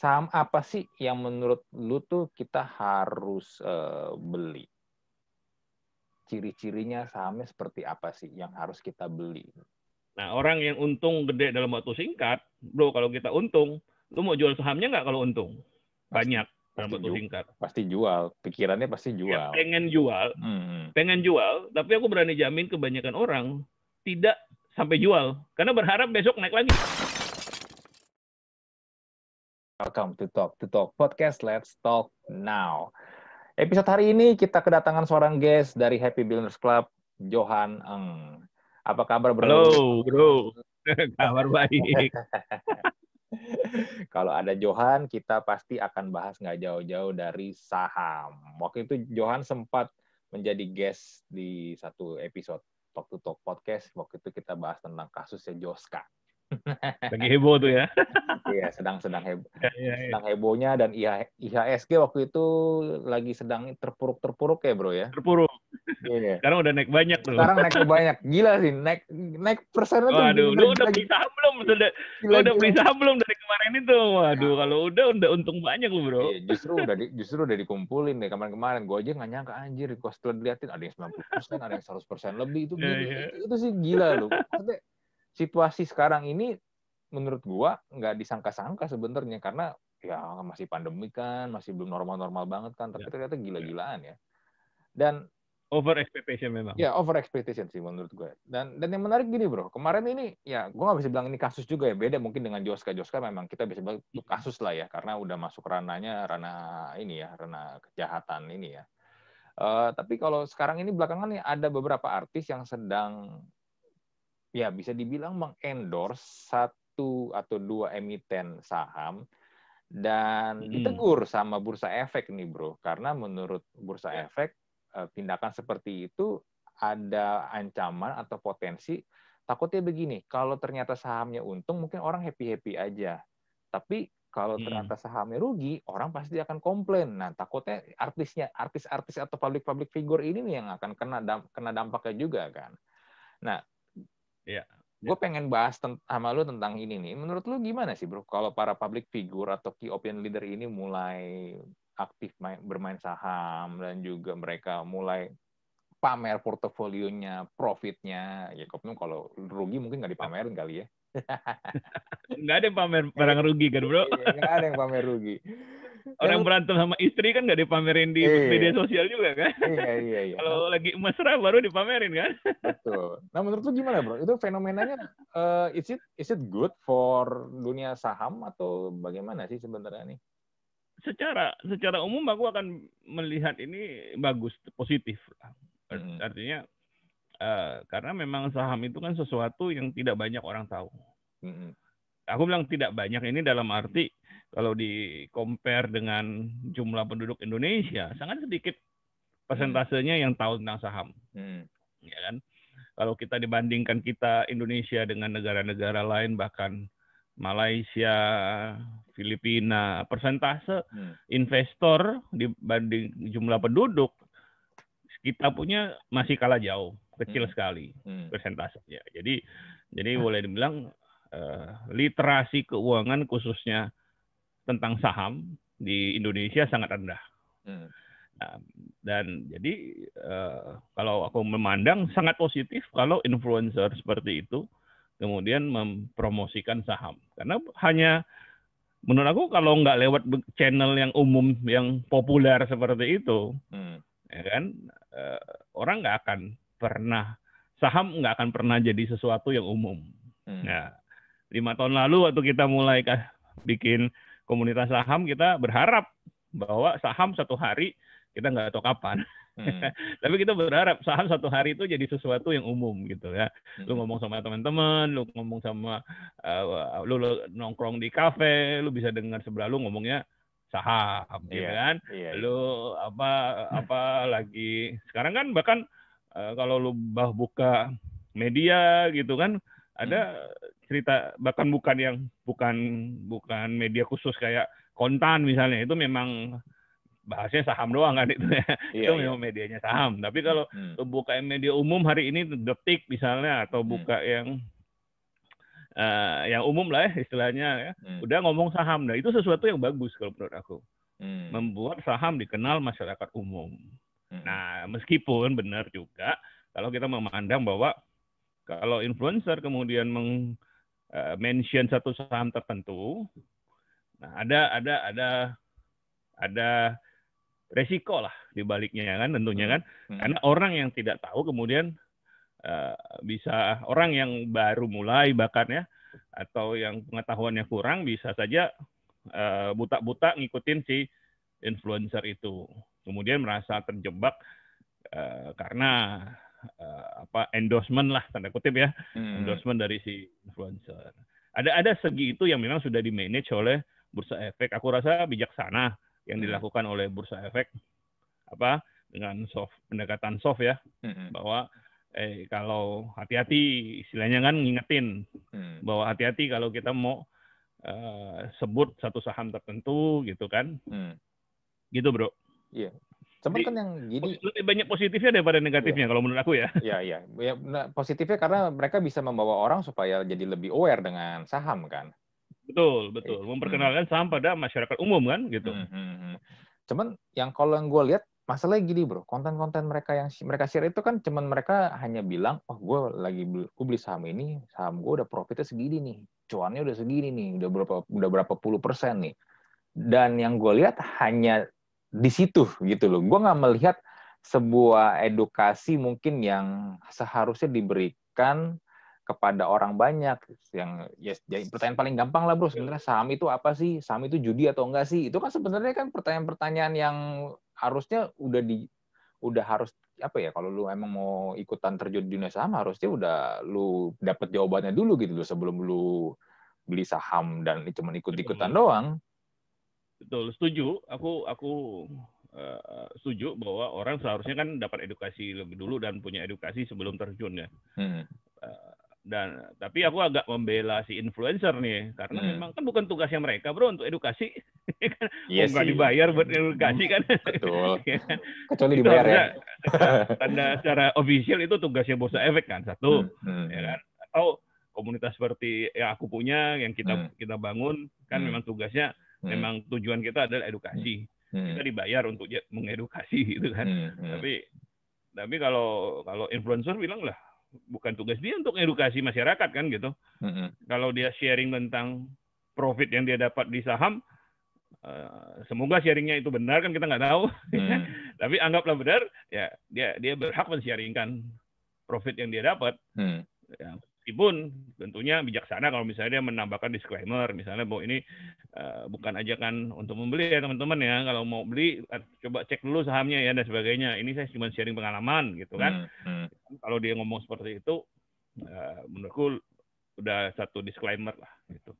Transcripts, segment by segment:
saham apa sih yang menurut lu tuh kita harus beli? Ciri-cirinya sahamnya seperti apa sih yang harus kita beli? Nah, orang yang untung gede dalam waktu singkat, bro, kalau kita untung, lu mau jual sahamnya nggak kalau untung? Banyak dalam waktu singkat. Pasti jual. Pikirannya pasti Ya, jual. pengen jual, tapi aku berani jamin kebanyakan orang tidak sampai jual. Karena berharap besok naik lagi. Welcome to Talk Podcast. Let's talk now. Episode hari ini kita kedatangan seorang guest dari Happy Billionaires Club, Johan Eng. Apa kabar, bro? Halo, bro. Kabar baik. Kalau ada Johan, kita pasti akan bahas nggak jauh-jauh dari saham. Waktu itu Johan sempat menjadi guest di satu episode Talk to Talk Podcast. Waktu itu kita bahas tentang kasusnya Joska. Lagi heboh tuh ya. Iya, sedang hebohnya, dan IHSG waktu itu lagi sedang terpuruk ya, bro ya. Terpuruk. Iya. Sekarang udah naik banyak tuh. Sekarang naik banyak, gila sih, naik persennya tuh. Waduh, lu udah beli saham belum? Udah beli saham belum dari kemarin itu? Waduh, ya. Kalau udah untung banyak lu, bro. Iya, justru udah dikumpulin deh kemarin-kemarin. Gue aja nggak nyangka, anjir, gue setelah diliatin ada yang 90%, ada yang 100% lebih, itu gila. Itu sih gila loh. Maksudnya situasi sekarang ini menurut gua nggak disangka-sangka sebenarnya, karena ya masih pandemi kan, masih belum normal-normal banget kan, tapi ternyata gila-gilaan ya. Dan over expectation memang. Ya, over expectation sih menurut gue. Dan yang menarik gini, bro, kemarin ini ya gue nggak bisa bilang ini kasus juga ya, beda mungkin dengan Joska memang kita bisa bilang itu kasus lah ya, karena udah masuk ranah kejahatan ini ya. Tapi kalau sekarang ini belakangan nih ada beberapa artis yang sedang ya bisa dibilang mengendorse satu atau dua emiten saham dan ditegur sama Bursa Efek nih, bro, karena menurut Bursa Efek tindakan seperti itu ada ancaman atau potensi, takutnya begini, kalau ternyata sahamnya untung mungkin orang happy-happy aja, tapi kalau ternyata sahamnya rugi orang pasti akan komplain. Nah, takutnya artis atau public figure ini nih yang akan kena dampaknya juga kan. Nah, gue pengen bahas sama lu tentang ini nih. Menurut lu gimana sih, bro, kalau para public figure atau key opinion leader ini mulai aktif bermain saham dan juga mereka mulai pamer portofolionya, profitnya. Ya, kalau rugi mungkin nggak dipamerin kali ya. Nggak ada yang pamer barang rugi kan, bro? Nggak ada yang pamer rugi. Orang berantem sama istri kan nggak dipamerin di media sosial juga kan? Iya. Kalau lagi mesra baru dipamerin kan? Betul. Nah, menurut lu gimana, bro? Itu fenomenanya is it good for dunia saham atau bagaimana sih sebenarnya nih? Secara umum aku akan melihat ini bagus, positif. Artinya karena memang saham itu kan sesuatu yang tidak banyak orang tahu. Aku bilang tidak banyak ini dalam arti kalau di-compare dengan jumlah penduduk Indonesia, sangat sedikit persentasenya yang tahu tentang saham. Ya kan? Kalau kita dibandingkan kita Indonesia dengan negara-negara lain, bahkan Malaysia, Filipina, persentase investor dibanding jumlah penduduk, kita punya masih kalah jauh, kecil sekali persentasenya. Jadi boleh dibilang literasi keuangan khususnya tentang saham di Indonesia sangat rendah. Nah, dan jadi kalau aku memandang sangat positif kalau influencer seperti itu kemudian mempromosikan saham. Karena hanya menurut aku kalau nggak lewat channel yang umum yang populer seperti itu, ya kan, orang nggak akan pernah, saham nggak akan pernah jadi sesuatu yang umum. Nah, 5 tahun lalu waktu kita mulai bikin komunitas saham, kita berharap bahwa saham satu hari, kita nggak tahu kapan, tapi kita berharap saham satu hari itu jadi sesuatu yang umum gitu ya. Lu ngomong sama teman-teman, lu ngomong sama lu nongkrong di kafe, lu bisa dengar sebelah lu ngomongnya saham, gitu kan? Lu apa lagi sekarang kan bahkan kalau lu buka media gitu kan ada cerita, bahkan bukan media khusus kayak Kontan misalnya, itu memang bahasnya saham doang kan itu ya. Itu memang medianya saham. Tapi kalau lu buka media umum hari ini Detik misalnya, atau buka yang yang umum lah ya istilahnya ya, udah ngomong saham. Nah itu sesuatu yang bagus kalau menurut aku. Membuat saham dikenal masyarakat umum. Nah meskipun benar juga kalau kita memandang bahwa kalau influencer kemudian mention satu saham tertentu, nah ada resiko lah di baliknya kan tentunya kan, karena orang yang tidak tahu kemudian bisa orang yang baru mulai bahkan ya atau yang pengetahuannya kurang bisa saja buta-buta ngikutin si influencer itu, kemudian merasa terjebak karena endorsement lah tanda kutip ya, endorsement dari si influencer. Ada segi itu yang memang sudah di-manage oleh Bursa Efek. Aku rasa bijaksana yang dilakukan oleh Bursa Efek dengan pendekatan soft ya, bahwa kalau hati-hati istilahnya kan ngingetin bahwa hati-hati kalau kita mau sebut satu saham tertentu gitu kan. Gitu, Bro. Iya. Cuman kan yang gini lebih banyak positifnya daripada negatifnya kalau menurut aku ya. Iya. Nah, positifnya karena mereka bisa membawa orang supaya jadi lebih aware dengan saham kan. Betul. Memperkenalkan saham pada masyarakat umum kan gitu. Cuman yang kalau yang gue lihat masalahnya gini bro, konten-konten mereka yang mereka share itu kan cuman mereka hanya bilang, oh gue beli saham ini, saham gue udah profitnya segini nih, cuannya udah segini nih, udah berapa puluh persen nih. Dan yang gue lihat hanya di situ gitu loh. Gue nggak melihat sebuah edukasi mungkin yang seharusnya diberikan kepada orang banyak. Yang pertanyaan paling gampang lah bro, sebenarnya saham itu apa sih? Saham itu judi atau enggak sih? Itu kan sebenarnya kan pertanyaan-pertanyaan yang harusnya udah harus apa ya, kalau lu emang mau ikutan terjun di dunia saham harusnya udah lu dapet jawabannya dulu gitu loh sebelum lu beli saham dan cuma ikut-ikutan doang. Betul, setuju. Aku setuju bahwa orang seharusnya kan dapat edukasi lebih dulu dan punya edukasi sebelum terjun ya. Tapi aku agak membela si influencer nih karena memang kan bukan tugasnya mereka bro untuk edukasi. Iya nggak dibayar buat edukasi kan. Betul. Kecuali dibayar ya. Tanda secara official itu tugasnya Bursa Efek kan satu, ya kan? Atau komunitas seperti yang aku punya yang kita bangun kan memang tugasnya memang tujuan kita adalah edukasi. Kita dibayar untuk mengedukasi gitu kan. Tapi kalau influencer bilang lah bukan tugas dia untuk edukasi masyarakat kan gitu. Kalau dia sharing tentang profit yang dia dapat di saham, semoga sharingnya itu benar kan kita nggak tahu. Tapi anggaplah benar, ya dia berhak men-sharingkan profit yang dia dapat. Ya, meskipun tentunya bijaksana kalau misalnya dia menambahkan disclaimer, misalnya bahwa ini bukan ajakan untuk membeli ya teman-teman ya. Kalau mau beli coba cek dulu sahamnya ya dan sebagainya. Ini saya cuma sharing pengalaman gitu kan. Kalau dia ngomong seperti itu, menurutku udah satu disclaimer lah gitu.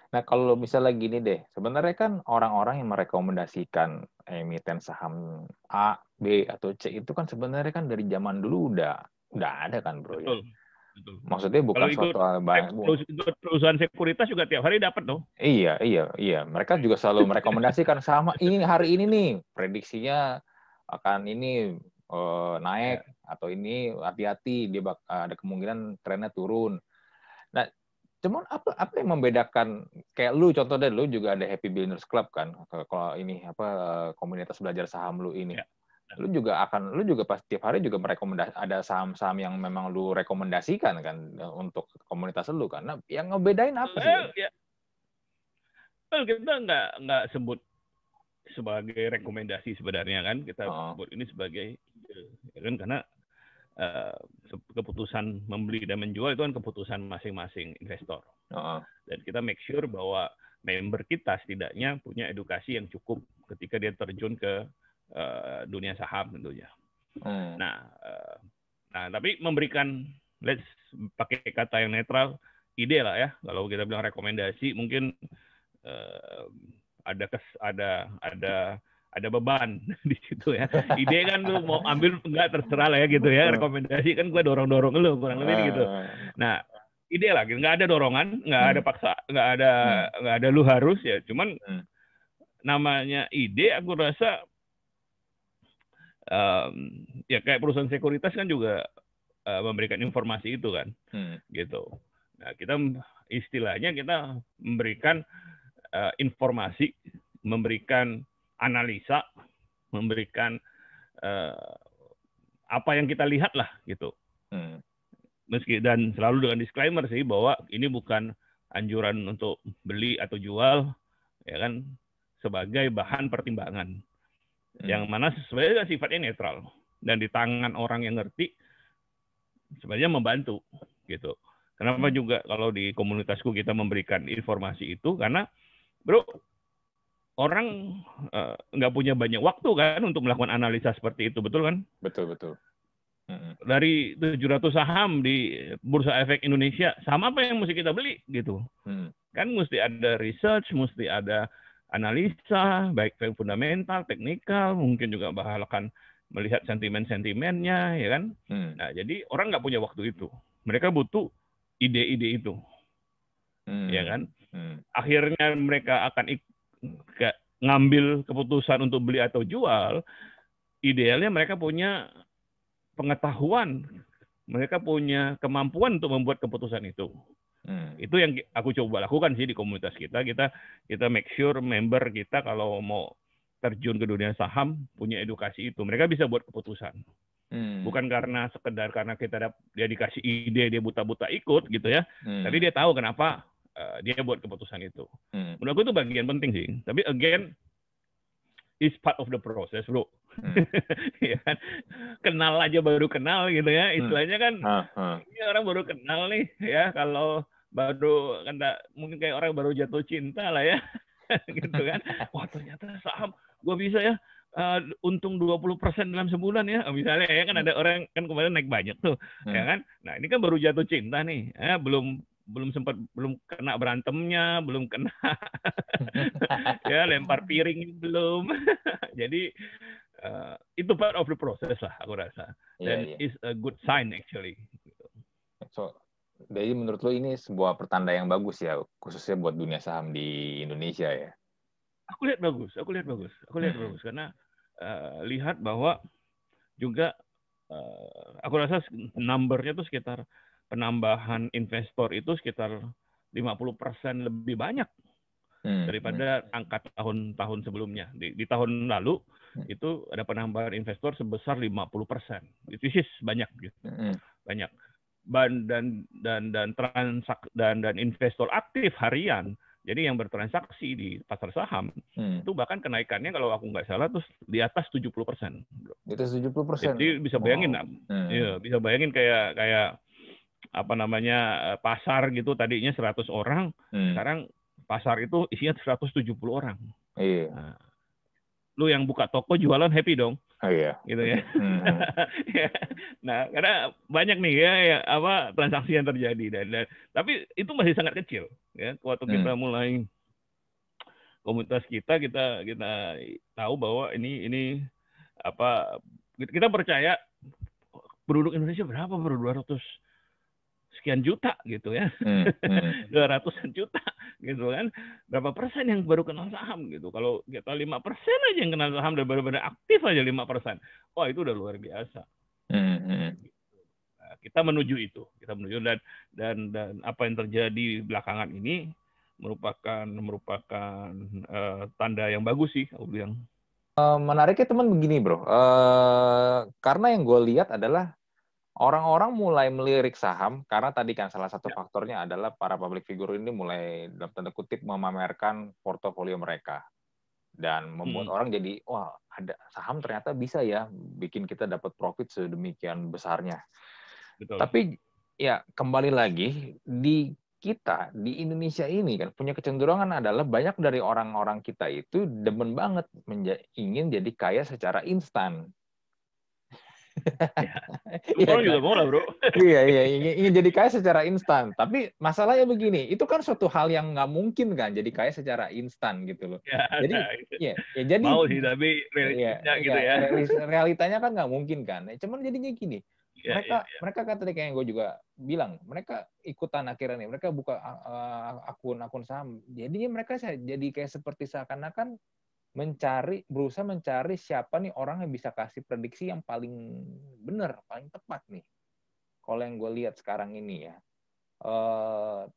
Nah kalau misalnya gini deh, sebenarnya kan orang-orang yang merekomendasikan emiten saham A, B atau C itu kan sebenarnya kan dari zaman dulu udah ada kan bro. Betul. Ya. Betul. Maksudnya bukan suatu perusahaan sekuritas juga tiap hari dapat dong. Iya. Mereka juga selalu merekomendasikan sama ini hari ini nih prediksinya akan ini naik atau ini hati-hati dia ada kemungkinan trennya turun. Nah, cuman apa yang membedakan kayak lu contoh deh, lu juga ada Happy Billionaires Club kan, kalau ini komunitas belajar saham lu ini. Ya. Lu juga pas tiap hari juga ada saham-saham yang memang lu rekomendasikan kan untuk komunitas lu kan. Nah, yang ngebedain apa sih? Kita nggak sebut sebagai rekomendasi sebenarnya kan, kita sebut ini sebagai kan karena keputusan membeli dan menjual itu kan keputusan masing-masing investor. Dan kita make sure bahwa member kita setidaknya punya edukasi yang cukup ketika dia terjun ke dunia saham tentunya. Nah, tapi memberikan, let's pakai kata yang netral, ide lah ya. Kalau kita bilang rekomendasi, mungkin ada beban di situ ya. Ide kan lu mau ambil enggak terserah lah ya gitu ya. Rekomendasi kan gue dorong lu kurang lebih gitu. Nah, ide lah, nggak ada dorongan, nggak ada paksa, nggak ada lu harus ya. Cuman namanya ide, aku rasa ya kayak perusahaan sekuritas kan juga memberikan informasi itu kan, gitu. Nah, kita istilahnya kita memberikan informasi, memberikan analisa, memberikan apa yang kita lihat lah gitu. Meski dan selalu dengan disclaimer sih bahwa ini bukan anjuran untuk beli atau jual, ya kan, sebagai bahan pertimbangan. Yang mana sebenarnya sifatnya netral dan di tangan orang yang ngerti sebenarnya membantu gitu. Kenapa juga kalau di komunitasku kita memberikan informasi itu karena bro orang nggak punya banyak waktu kan untuk melakukan analisa seperti itu, betul kan? Betul. Dari 700 saham di Bursa Efek Indonesia, saham apa yang mesti kita beli gitu? Kan mesti ada research, mesti ada analisa, baik fundamental, teknikal, mungkin juga bahkan melihat sentimen-sentimennya, ya kan? Nah, jadi orang nggak punya waktu itu. Mereka butuh ide-ide itu, ya kan? Akhirnya mereka akan ngambil keputusan untuk beli atau jual. Idealnya mereka punya pengetahuan, mereka punya kemampuan untuk membuat keputusan itu. Itu yang aku coba lakukan sih di komunitas kita. Kita make sure member kita kalau mau terjun ke dunia saham punya edukasi itu. Mereka bisa buat keputusan. Bukan karena sekedar karena dia dikasih ide dia buta-buta ikut gitu ya. Tapi dia tahu kenapa dia buat keputusan itu. Menurut aku itu bagian penting sih. Tapi again, is part of the process, bro. Ya kan? Kenal aja baru kenal gitu ya. Istilahnya kan ini orang baru kenal nih ya. Kalau baru mungkin kayak orang baru jatuh cinta lah ya. Gitu kan. Wah, ternyata saham gue bisa ya untung 20% dalam sebulan ya. Misalnya ya kan ada orang kan kemarin naik banyak tuh, ya kan. Nah, ini kan baru jatuh cinta nih. Belum kena berantemnya, belum kena ya lempar piring belum. Jadi itu part of the process lah aku rasa. Dan is a good sign actually. So, jadi menurut lo ini sebuah pertanda yang bagus ya, khususnya buat dunia saham di Indonesia ya? Aku lihat bagus karena lihat bahwa juga aku rasa numbernya tuh sekitar penambahan investor itu sekitar 50% lebih banyak daripada angka tahun-tahun sebelumnya. Di tahun lalu itu ada penambahan investor sebesar 50%. Itu sih banyak gitu. Banyak. Dan investor aktif harian. Jadi yang bertransaksi di pasar saham itu bahkan kenaikannya kalau aku nggak salah terus di atas 70%. Di atas 70%. Jadi bisa bayangin, ya, bisa bayangin kayak apa namanya pasar gitu tadinya 100 orang, sekarang pasar itu isinya 170 orang. Iya. Nah, lu yang buka toko jualan happy dong. Oh iya. Gitu ya. Nah, karena banyak nih ya transaksi yang terjadi dan tapi itu masih sangat kecil ya. Waktu kita mulai komunitas kita tahu bahwa ini kita percaya penduduk Indonesia berapa baru 200 sekian juta gitu ya. 200-an juta gitu kan. Berapa persen yang baru kenal saham gitu. Kalau kita 5% aja yang kenal saham dan benar-benar aktif aja 5%. Wah, itu udah luar biasa. Nah, kita menuju itu. Dan apa yang terjadi belakangan ini merupakan tanda yang bagus sih aku bilang. Menariknya teman begini, bro. Karena yang gue lihat adalah orang-orang mulai melirik saham karena tadi kan salah satu faktornya adalah para public figure ini mulai dalam tanda kutip memamerkan portofolio mereka dan membuat orang jadi wah ada saham ternyata bisa ya bikin kita dapat profit sedemikian besarnya. Betul. Tapi ya kembali lagi di kita di Indonesia ini kan punya kecenderungan adalah banyak dari orang-orang kita itu demen banget ingin jadi kaya secara instan. Orang juga mau lah, bro. Iya, ingin jadi kaya secara instan. Tapi masalahnya begini, itu kan suatu hal yang nggak mungkin kan, jadi kaya secara instan gitu loh. Jadi mau sih, tapi realitanya gitu ya. Realitanya kan nggak mungkin kan. Cuman jadinya gini, mereka kan tadi kayak yang gue juga bilang, mereka ikutan akhirnya nih, mereka buka akun saham. Jadinya mereka jadi kayak seperti seakan-akan berusaha mencari siapa nih orang yang bisa kasih prediksi yang paling benar, paling tepat nih. Kalau yang gue lihat sekarang ini ya,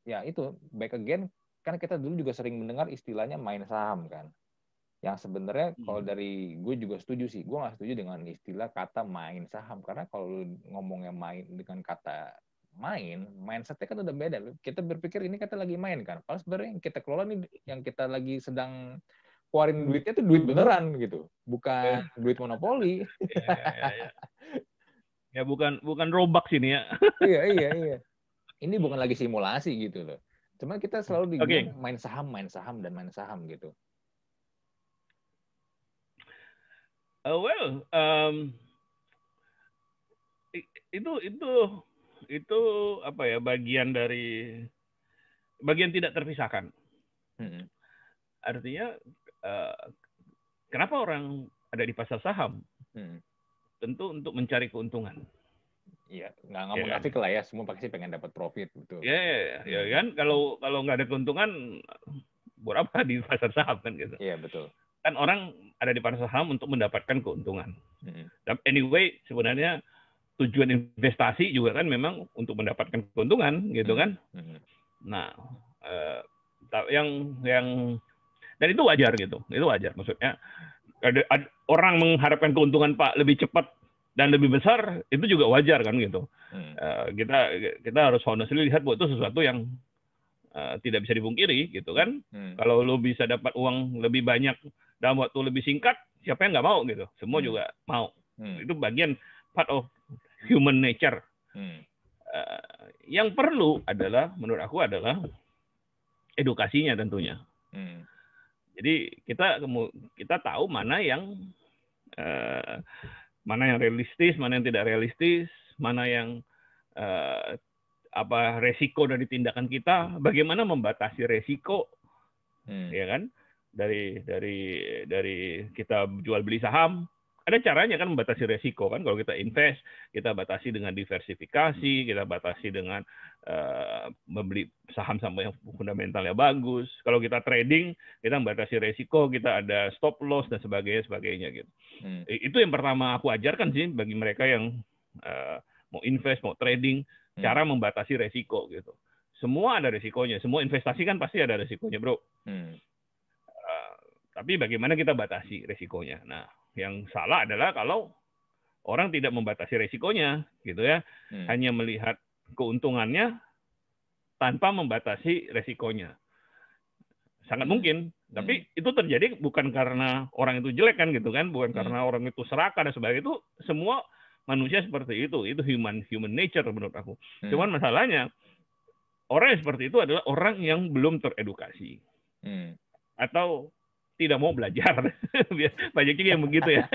ya itu back again, kan kita dulu juga sering mendengar istilahnya main saham kan. Yang sebenarnya kalau dari gue juga setuju sih, gue nggak setuju dengan istilah kata main saham, karena kalau ngomongnya main dengan kata mindsetnya kan udah beda. Kita berpikir ini kita lagi main kan, padahal sebenarnya yang kita kelola nih, yang kita lagi sedang keluarin duitnya itu duit beneran gitu, bukan duit monopoli. Ya bukan Robux ini ya. Iya. Ini bukan lagi simulasi gitu loh. Cuma kita selalu dibilang main saham gitu. Itu apa ya, bagian tidak terpisahkan. Artinya kenapa orang ada di pasar saham? Tentu untuk mencari keuntungan. Iya, nggak munafik lah ya, semua pasti pengen dapat profit, betul. Ya kan, kalau nggak ada keuntungan, buat apa di pasar saham kan gitu. Iya, betul. Kan orang ada di pasar saham untuk mendapatkan keuntungan. Anyway, sebenarnya tujuan investasi juga kan memang untuk mendapatkan keuntungan gitu kan. Nah, yang dan itu wajar gitu. Itu wajar, maksudnya ada orang mengharapkan keuntungan Pak lebih cepat dan lebih besar, itu juga wajar kan gitu. Kita harus honestly lihat bahwa itu sesuatu yang tidak bisa dipungkiri gitu kan. Kalau lo bisa dapat uang lebih banyak dalam waktu lebih singkat, siapa yang nggak mau gitu? Semua juga mau. Itu bagian part of human nature. Yang perlu adalah, menurut aku adalah edukasinya tentunya. Jadi kita tahu mana yang realistis, mana yang tidak realistis, mana yang resiko dari tindakan kita, bagaimana membatasi resiko, ya kan? Dari kita jual beli saham, ada caranya kan membatasi resiko kan. Kalau kita invest, kita batasi dengan diversifikasi, kita batasi dengan membeli saham-saham yang fundamentalnya bagus. Kalau kita trading, kita membatasi resiko, kita ada stop loss dan sebagainya gitu. Itu yang pertama aku ajarkan sih bagi mereka yang mau invest, mau trading, cara membatasi resiko gitu. Semua ada resikonya, semua investasi kan pasti ada resikonya, bro. Tapi bagaimana kita batasi resikonya? Nah, yang salah adalah kalau orang tidak membatasi resikonya, gitu ya, hanya melihat keuntungannya tanpa membatasi resikonya. Sangat mungkin, tapi itu terjadi bukan karena orang itu jelek kan, gitu kan, bukan karena orang itu serakah dan sebagainya. Itu semua manusia seperti itu human nature menurut aku. Cuman masalahnya orang yang seperti itu adalah orang yang belum teredukasi atau tidak mau belajar. Banyak juga yang begitu ya.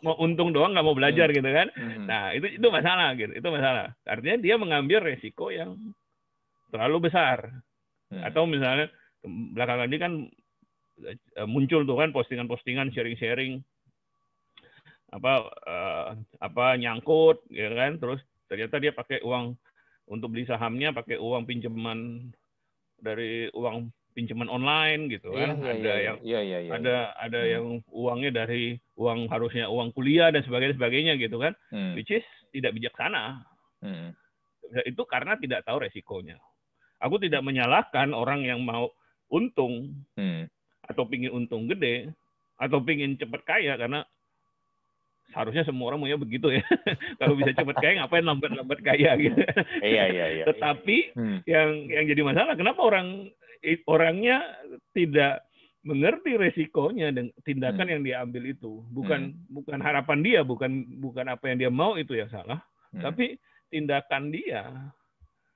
Mau untung doang, nggak mau belajar gitu kan. Nah, itu masalah gitu. Itu masalah. Artinya dia mengambil resiko yang terlalu besar. Atau misalnya belakangan ini kan muncul tuh kan postingan-postingan sharing-sharing nyangkut ya kan. Terus ternyata dia pakai uang untuk beli sahamnya, pakai uang pinjaman dari uang pinjaman online gitu kan. Ada yang uangnya dari harusnya uang kuliah dan sebagainya gitu kan. Which is tidak bijaksana. Itu karena tidak tahu resikonya. Aku tidak menyalahkan orang yang mau untung atau pingin untung gede atau pingin cepat kaya, karena seharusnya semua orang maunya begitu ya. Kalau bisa cepat kaya, ngapain lambat-lambat kaya gitu. Iya. Tetapi yang jadi masalah, kenapa orangnya tidak mengerti resikonya dan tindakan yang dia ambil itu. Bukan harapan dia, bukan apa yang dia mau itu yang salah, tapi tindakan dia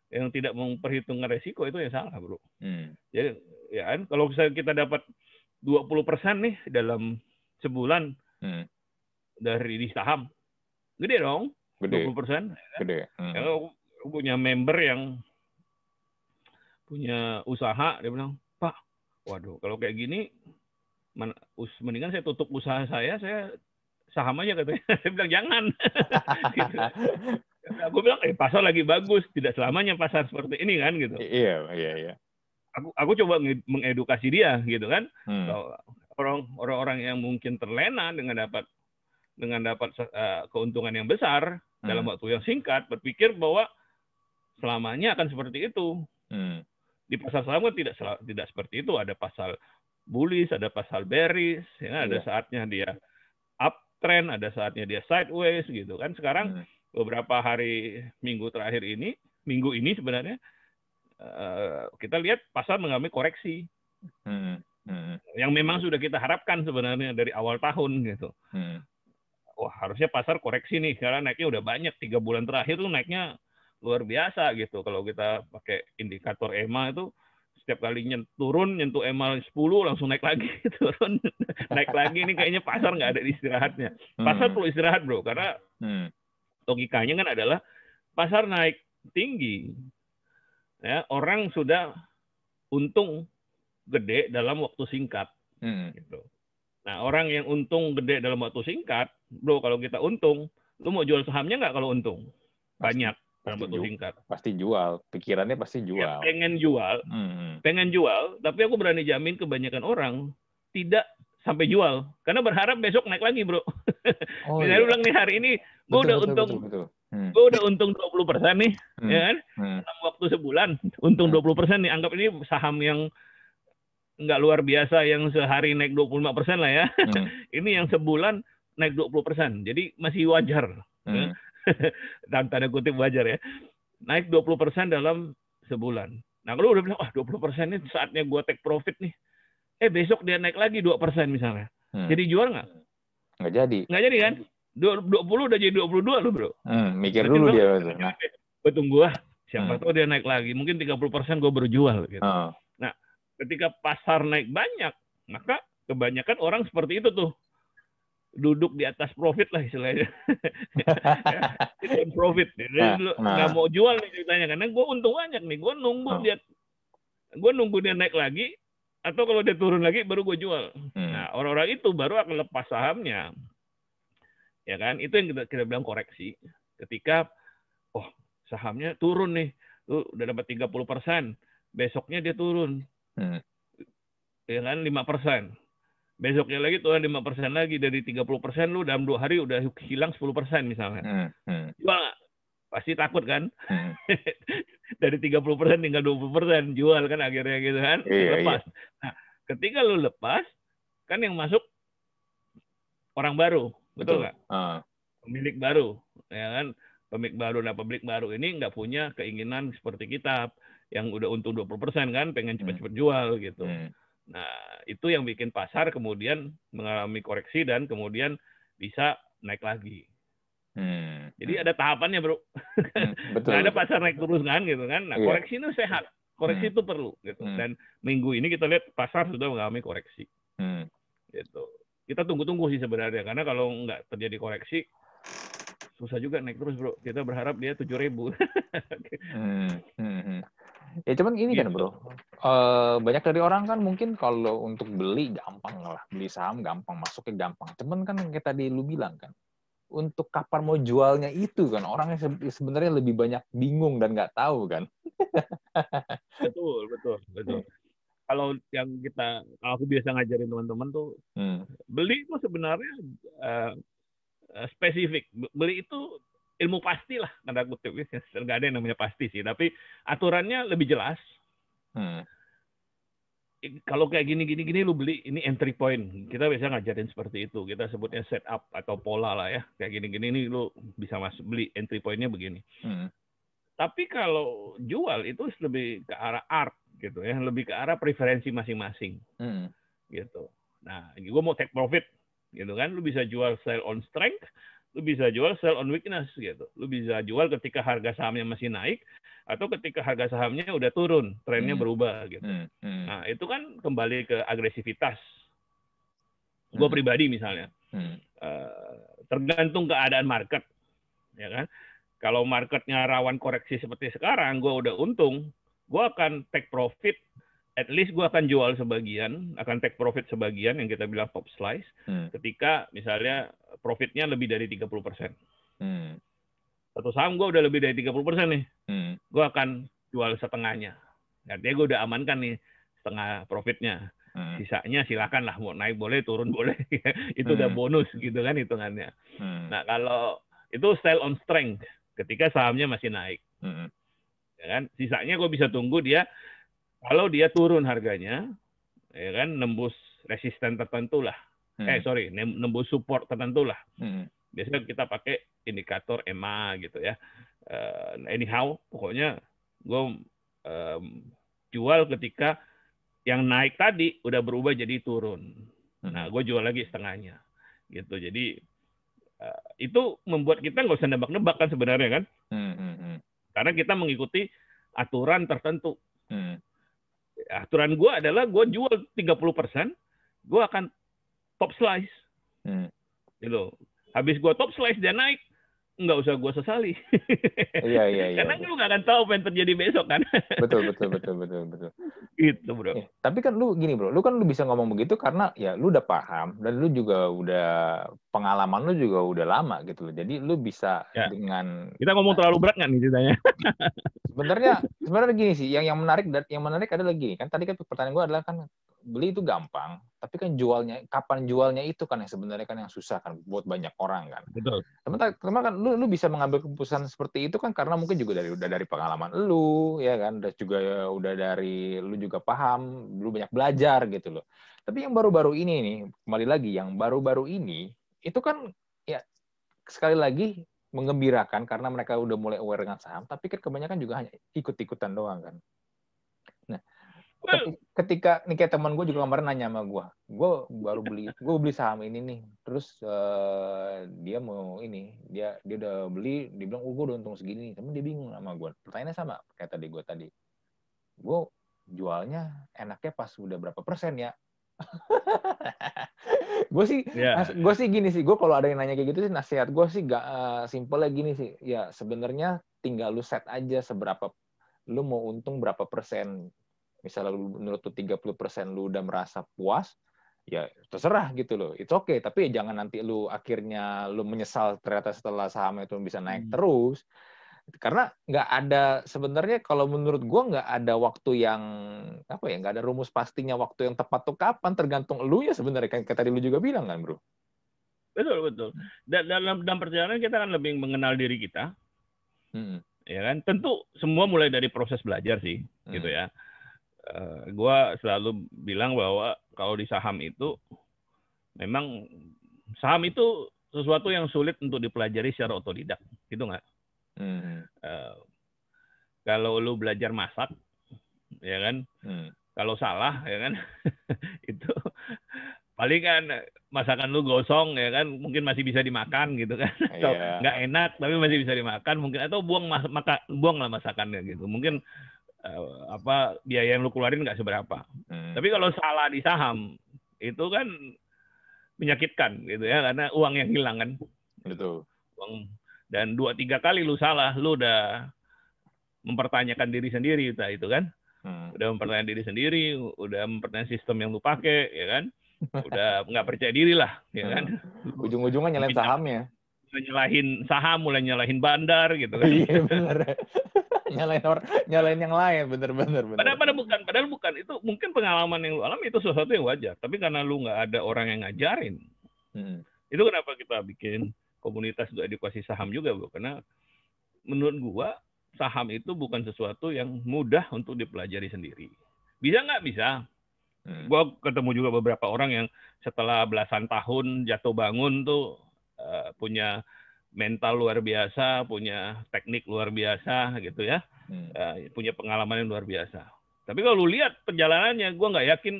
yang tidak memperhitungkan resiko itu yang salah, bro. Jadi ya kan, kalau misalnya kita dapat 20% nih dalam sebulan dari di saham, gede dong. 20%. Gede. Kalau punya member yang punya usaha, dia bilang, Pak, waduh, kalau kayak gini, mendingan saya tutup usaha saya saham aja katanya. Saya bilang jangan. Gitu. Aku bilang, pasar lagi bagus, tidak selamanya pasar seperti ini kan gitu. Iya. Aku coba mengedukasi dia gitu kan. Orang-orang yang mungkin terlena dengan dapat keuntungan yang besar dalam waktu yang singkat, berpikir bahwa selamanya akan seperti itu. Di pasar saham kan tidak seperti itu. Ada pasar bullish, ada pasar bearish, ya, ada saatnya dia uptrend, ada saatnya dia sideways gitu kan. Sekarang beberapa hari minggu ini sebenarnya kita lihat pasar mengalami koreksi. Yang memang sudah kita harapkan sebenarnya dari awal tahun gitu. Wah, harusnya pasar koreksi nih karena naiknya udah banyak. 3 bulan terakhir tuh naiknya luar biasa gitu. Kalau kita pakai indikator EMA itu setiap kali turun nyentuh EMA 10 langsung naik lagi, turun naik lagi. Ini kayaknya pasar nggak ada istirahatnya. Pasar perlu istirahat, bro, karena logikanya kan adalah pasar naik tinggi, ya, orang sudah untung gede dalam waktu singkat. Gitu. Nah, orang yang untung gede dalam waktu singkat, bro, kalau kita untung, lu mau jual sahamnya nggak kalau untung? Banyak dalam waktu singkat. Pasti jual. Pikirannya pasti jual. Ya, pengen jual, tapi aku berani jamin kebanyakan orang tidak sampai jual. Karena berharap besok naik lagi, bro. Misalnya lu bilang nih, hari ini gue udah untung. Gue udah untung 20% nih, ya kan? Dalam waktu sebulan, untung 20% nih. Anggap ini saham yang nggak luar biasa yang sehari naik 25% lah ya. Ini yang sebulan naik 20%. Jadi masih wajar. Ya. Tanda kutip wajar ya. Naik 20% dalam sebulan. Nah, kalau udah bilang, 20% ini saatnya gue take profit nih. Besok dia naik lagi 2% misalnya. Jadi jual nggak? Nggak jadi. Nggak jadi kan? 20 udah jadi 22 loh, bro. Mikir dulu dia. Gue tunggu siapa tahu dia naik lagi. Mungkin 30% gue baru jual. Gitu. Nah, ketika pasar naik banyak, maka kebanyakan orang seperti itu tuh. Duduk di atas profit lah istilahnya. Profit. Nggak mau jual nih ceritanya. Karena gue untung banyak nih. Gue nunggu dia naik lagi. Atau kalau dia turun lagi, baru gue jual. Nah, orang-orang itu baru akan lepas sahamnya. Ya kan? Itu yang kita bilang koreksi. Ketika, sahamnya turun nih. Lu udah dapat 30%. Besoknya dia turun. Ya kan? 5%. Besoknya lagi turun 5% lagi. Dari 30% lu dalam 2 hari udah hilang 10% misalnya. Jual nggak? Pasti takut kan? Dari 30% tinggal 20%. Jual kan akhirnya gitu kan? Lepas. Nah, ketika lu lepas, kan yang masuk orang baru. Betul nggak? Pemilik baru. Ya kan? Pemilik baru. Nah, pemilik baru ini nggak punya keinginan seperti kita. Yang udah untung 20% kan? Pengen cepat-cepat jual gitu. Nah, itu yang bikin pasar kemudian mengalami koreksi dan kemudian bisa naik lagi. Jadi ada tahapannya, bro. Betul. Nggak ada pasar naik terus kan, gitu kan. Nah, koreksi itu sehat. Koreksi itu perlu, gitu. Dan minggu ini kita lihat pasar sudah mengalami koreksi. Gitu. Kita tunggu-tunggu sih sebenarnya, karena kalau nggak terjadi koreksi, susah juga naik terus, bro. Kita berharap dia 7.000. Ya cuman ini kan, bro, banyak dari orang kan mungkin kalau untuk beli gampang lah, beli saham gampang, masuknya gampang. Cuman kan yang kayak tadi lu bilang kan, untuk kapan mau jualnya itu kan orangnya sebenarnya lebih banyak bingung dan nggak tahu kan. Betul. Kalau aku biasa ngajarin teman-teman tuh, beli itu sebenarnya spesifik. Beli itu ilmu pasti lah, tanda kutip. Nggak ada yang namanya pasti sih, tapi aturannya lebih jelas. Kalau kayak gini lu beli, ini entry point. Kita biasa ngajarin seperti itu. Kita sebutnya setup atau pola lah ya. Kayak gini-gini nih lu bisa masuk beli, entry point-nya begini. Tapi kalau jual itu lebih ke arah art gitu ya, lebih ke arah preferensi masing-masing. Gitu. Nah, gue mau take profit gitu kan. Lu bisa jual sell on strength, lu bisa jual sell on weakness gitu. Lu bisa jual ketika harga sahamnya masih naik atau ketika harga sahamnya udah turun, trennya berubah gitu. Nah, itu kan kembali ke agresivitas. Gue pribadi misalnya, tergantung keadaan market, ya kan. Kalau marketnya rawan koreksi seperti sekarang, gue udah untung, gue akan take profit. At least gue akan jual sebagian, akan take profit sebagian yang kita bilang top slice. Ketika misalnya profitnya lebih dari 30%. Satu saham gue udah lebih dari 30% nih. Gue akan jual setengahnya. Artinya gue udah amankan nih setengah profitnya. Sisanya silakan lah, mau naik boleh, turun boleh. Itu udah bonus gitu kan hitungannya. Nah, kalau itu sell on strength ketika sahamnya masih naik. ya kan? Sisanya gue bisa tunggu dia kalau dia turun harganya, ya kan, nembus resisten tertentu lah. Nembus support tertentu lah. Biasanya kita pakai indikator EMA gitu ya. Anyhow, pokoknya gue jual ketika yang naik tadi udah berubah jadi turun. Nah, gue jual lagi setengahnya, gitu. Jadi itu membuat kita nggak usah nebak-nebak kan sebenarnya kan? Karena kita mengikuti aturan tertentu. Aturan gue adalah gue jual 30%, gue akan top slice. Gitu. Habis gue top slice dia naik, nggak usah gue sesali. Iya. Karena lu nggak akan tahu apa yang terjadi besok kan. Betul. Gitu bro. Ya, tapi kan lu gini bro, lu bisa ngomong begitu karena ya lu udah paham dan lu juga udah pengalaman lu juga udah lama gitu loh. Jadi lu bisa dengan kita ngomong terlalu berat nggak nih ceritanya? sebenarnya gini sih, yang menarik adalah gini kan, tadi kan pertanyaan gue adalah kan beli itu gampang, tapi kan kapan jualnya itu kan yang sebenarnya kan yang susah kan buat banyak orang kan. Betul. Teman kan lu bisa mengambil keputusan seperti itu kan karena mungkin juga udah dari pengalaman lu ya kan, dan juga udah dari lu juga paham, lu banyak belajar gitu loh. Tapi yang baru-baru ini nih, kembali lagi yang baru-baru ini itu kan ya sekali lagi menggembirakan karena mereka udah mulai aware dengan saham, tapi kan kebanyakan juga hanya ikut-ikutan doang kan. Nah, ketika nih kayak teman gue juga kemarin nanya sama gue beli saham ini nih, terus dia mau dia udah beli, dia bilang gue udah untung segini, tapi dia bingung sama gue. Pertanyaannya sama kayak tadi, gue jualnya enaknya pas udah berapa persen ya? gue sih gini sih, gue kalau ada yang nanya kayak gitu sih, nasihat gue sih gak simpelnya gini sih, ya sebenarnya tinggal lu set aja seberapa lu mau untung berapa persen. Misalnya lu menurut lu 30% lu udah merasa puas, ya terserah gitu loh, it's okay. Tapi jangan nanti lu akhirnya lu menyesal ternyata setelah saham itu bisa naik terus. Karena nggak ada sebenarnya, kalau menurut gue nggak ada waktu yang nggak ada rumus pastinya waktu yang tepat tuh kapan, tergantung lu ya sebenarnya, kan kayak tadi lu juga bilang kan bro. Betul. Dan dalam perjalanan kita kan lebih mengenal diri kita, ya kan. Tentu semua mulai dari proses belajar sih, gitu ya. Gue selalu bilang bahwa kalau di saham itu memang saham itu sesuatu yang sulit untuk dipelajari secara otodidak, gitu nggak? Kalau lu belajar masak, ya kan, kalau salah, ya kan, itu paling kan masakan lu gosong, ya kan, mungkin masih bisa dimakan gitu kan, atau nggak enak tapi masih bisa dimakan mungkin, atau buang lah masakannya gitu, mungkin biaya yang lu keluarin nggak seberapa. Tapi kalau salah di saham itu kan menyakitkan gitu ya, karena uang yang hilang kan. Betul. Dan 2-3 kali lu salah, lu udah mempertanyakan diri sendiri itu kan. Udah mempertanyakan diri sendiri, udah mempertanyakan sistem yang lu pakai, ya kan. Udah nggak percaya diri lah, ya kan. Ujung-ujungnya nyalain sahamnya. Mulai nyalahin saham, mulai nyalahin bandar gitu kan. Iya benar. nyalain yang lain, bener. Padahal bukan, itu mungkin pengalaman yang lu alami itu sesuatu yang wajar, tapi karena lu nggak ada orang yang ngajarin. Itu kenapa kita bikin komunitas untuk edukasi saham juga, bro. Karena menurut gua saham itu bukan sesuatu yang mudah untuk dipelajari sendiri. Bisa nggak? Bisa. Gua ketemu juga beberapa orang yang setelah belasan tahun jatuh bangun tuh punya mental luar biasa, punya teknik luar biasa gitu ya, punya pengalaman yang luar biasa. Tapi kalau lu lihat perjalanannya, gue nggak yakin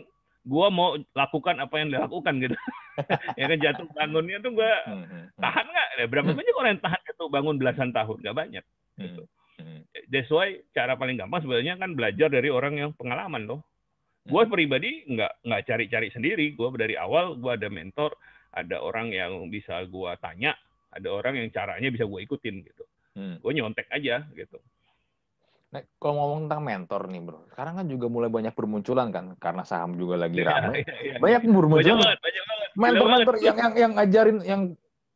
gue mau lakukan apa yang dilakukan gitu. Ya kan, jatuh bangunnya tuh gue tahan nggak? Berapa banyak orang yang tahan jatuh bangun belasan tahun? Nggak banyak. Gitu. That's why cara paling gampang sebenarnya kan belajar dari orang yang pengalaman loh. Gue pribadi nggak cari-cari sendiri. Gue dari awal gue ada mentor, ada orang yang bisa gue tanya, ada orang yang caranya bisa gue ikutin gitu. Gue nyontek aja gitu. Nah, kalau ngomong tentang mentor nih bro, sekarang kan juga mulai banyak bermunculan kan, karena saham juga lagi ramai. Banyak bermunculan. Mentor-mentor yang ngajarin, yang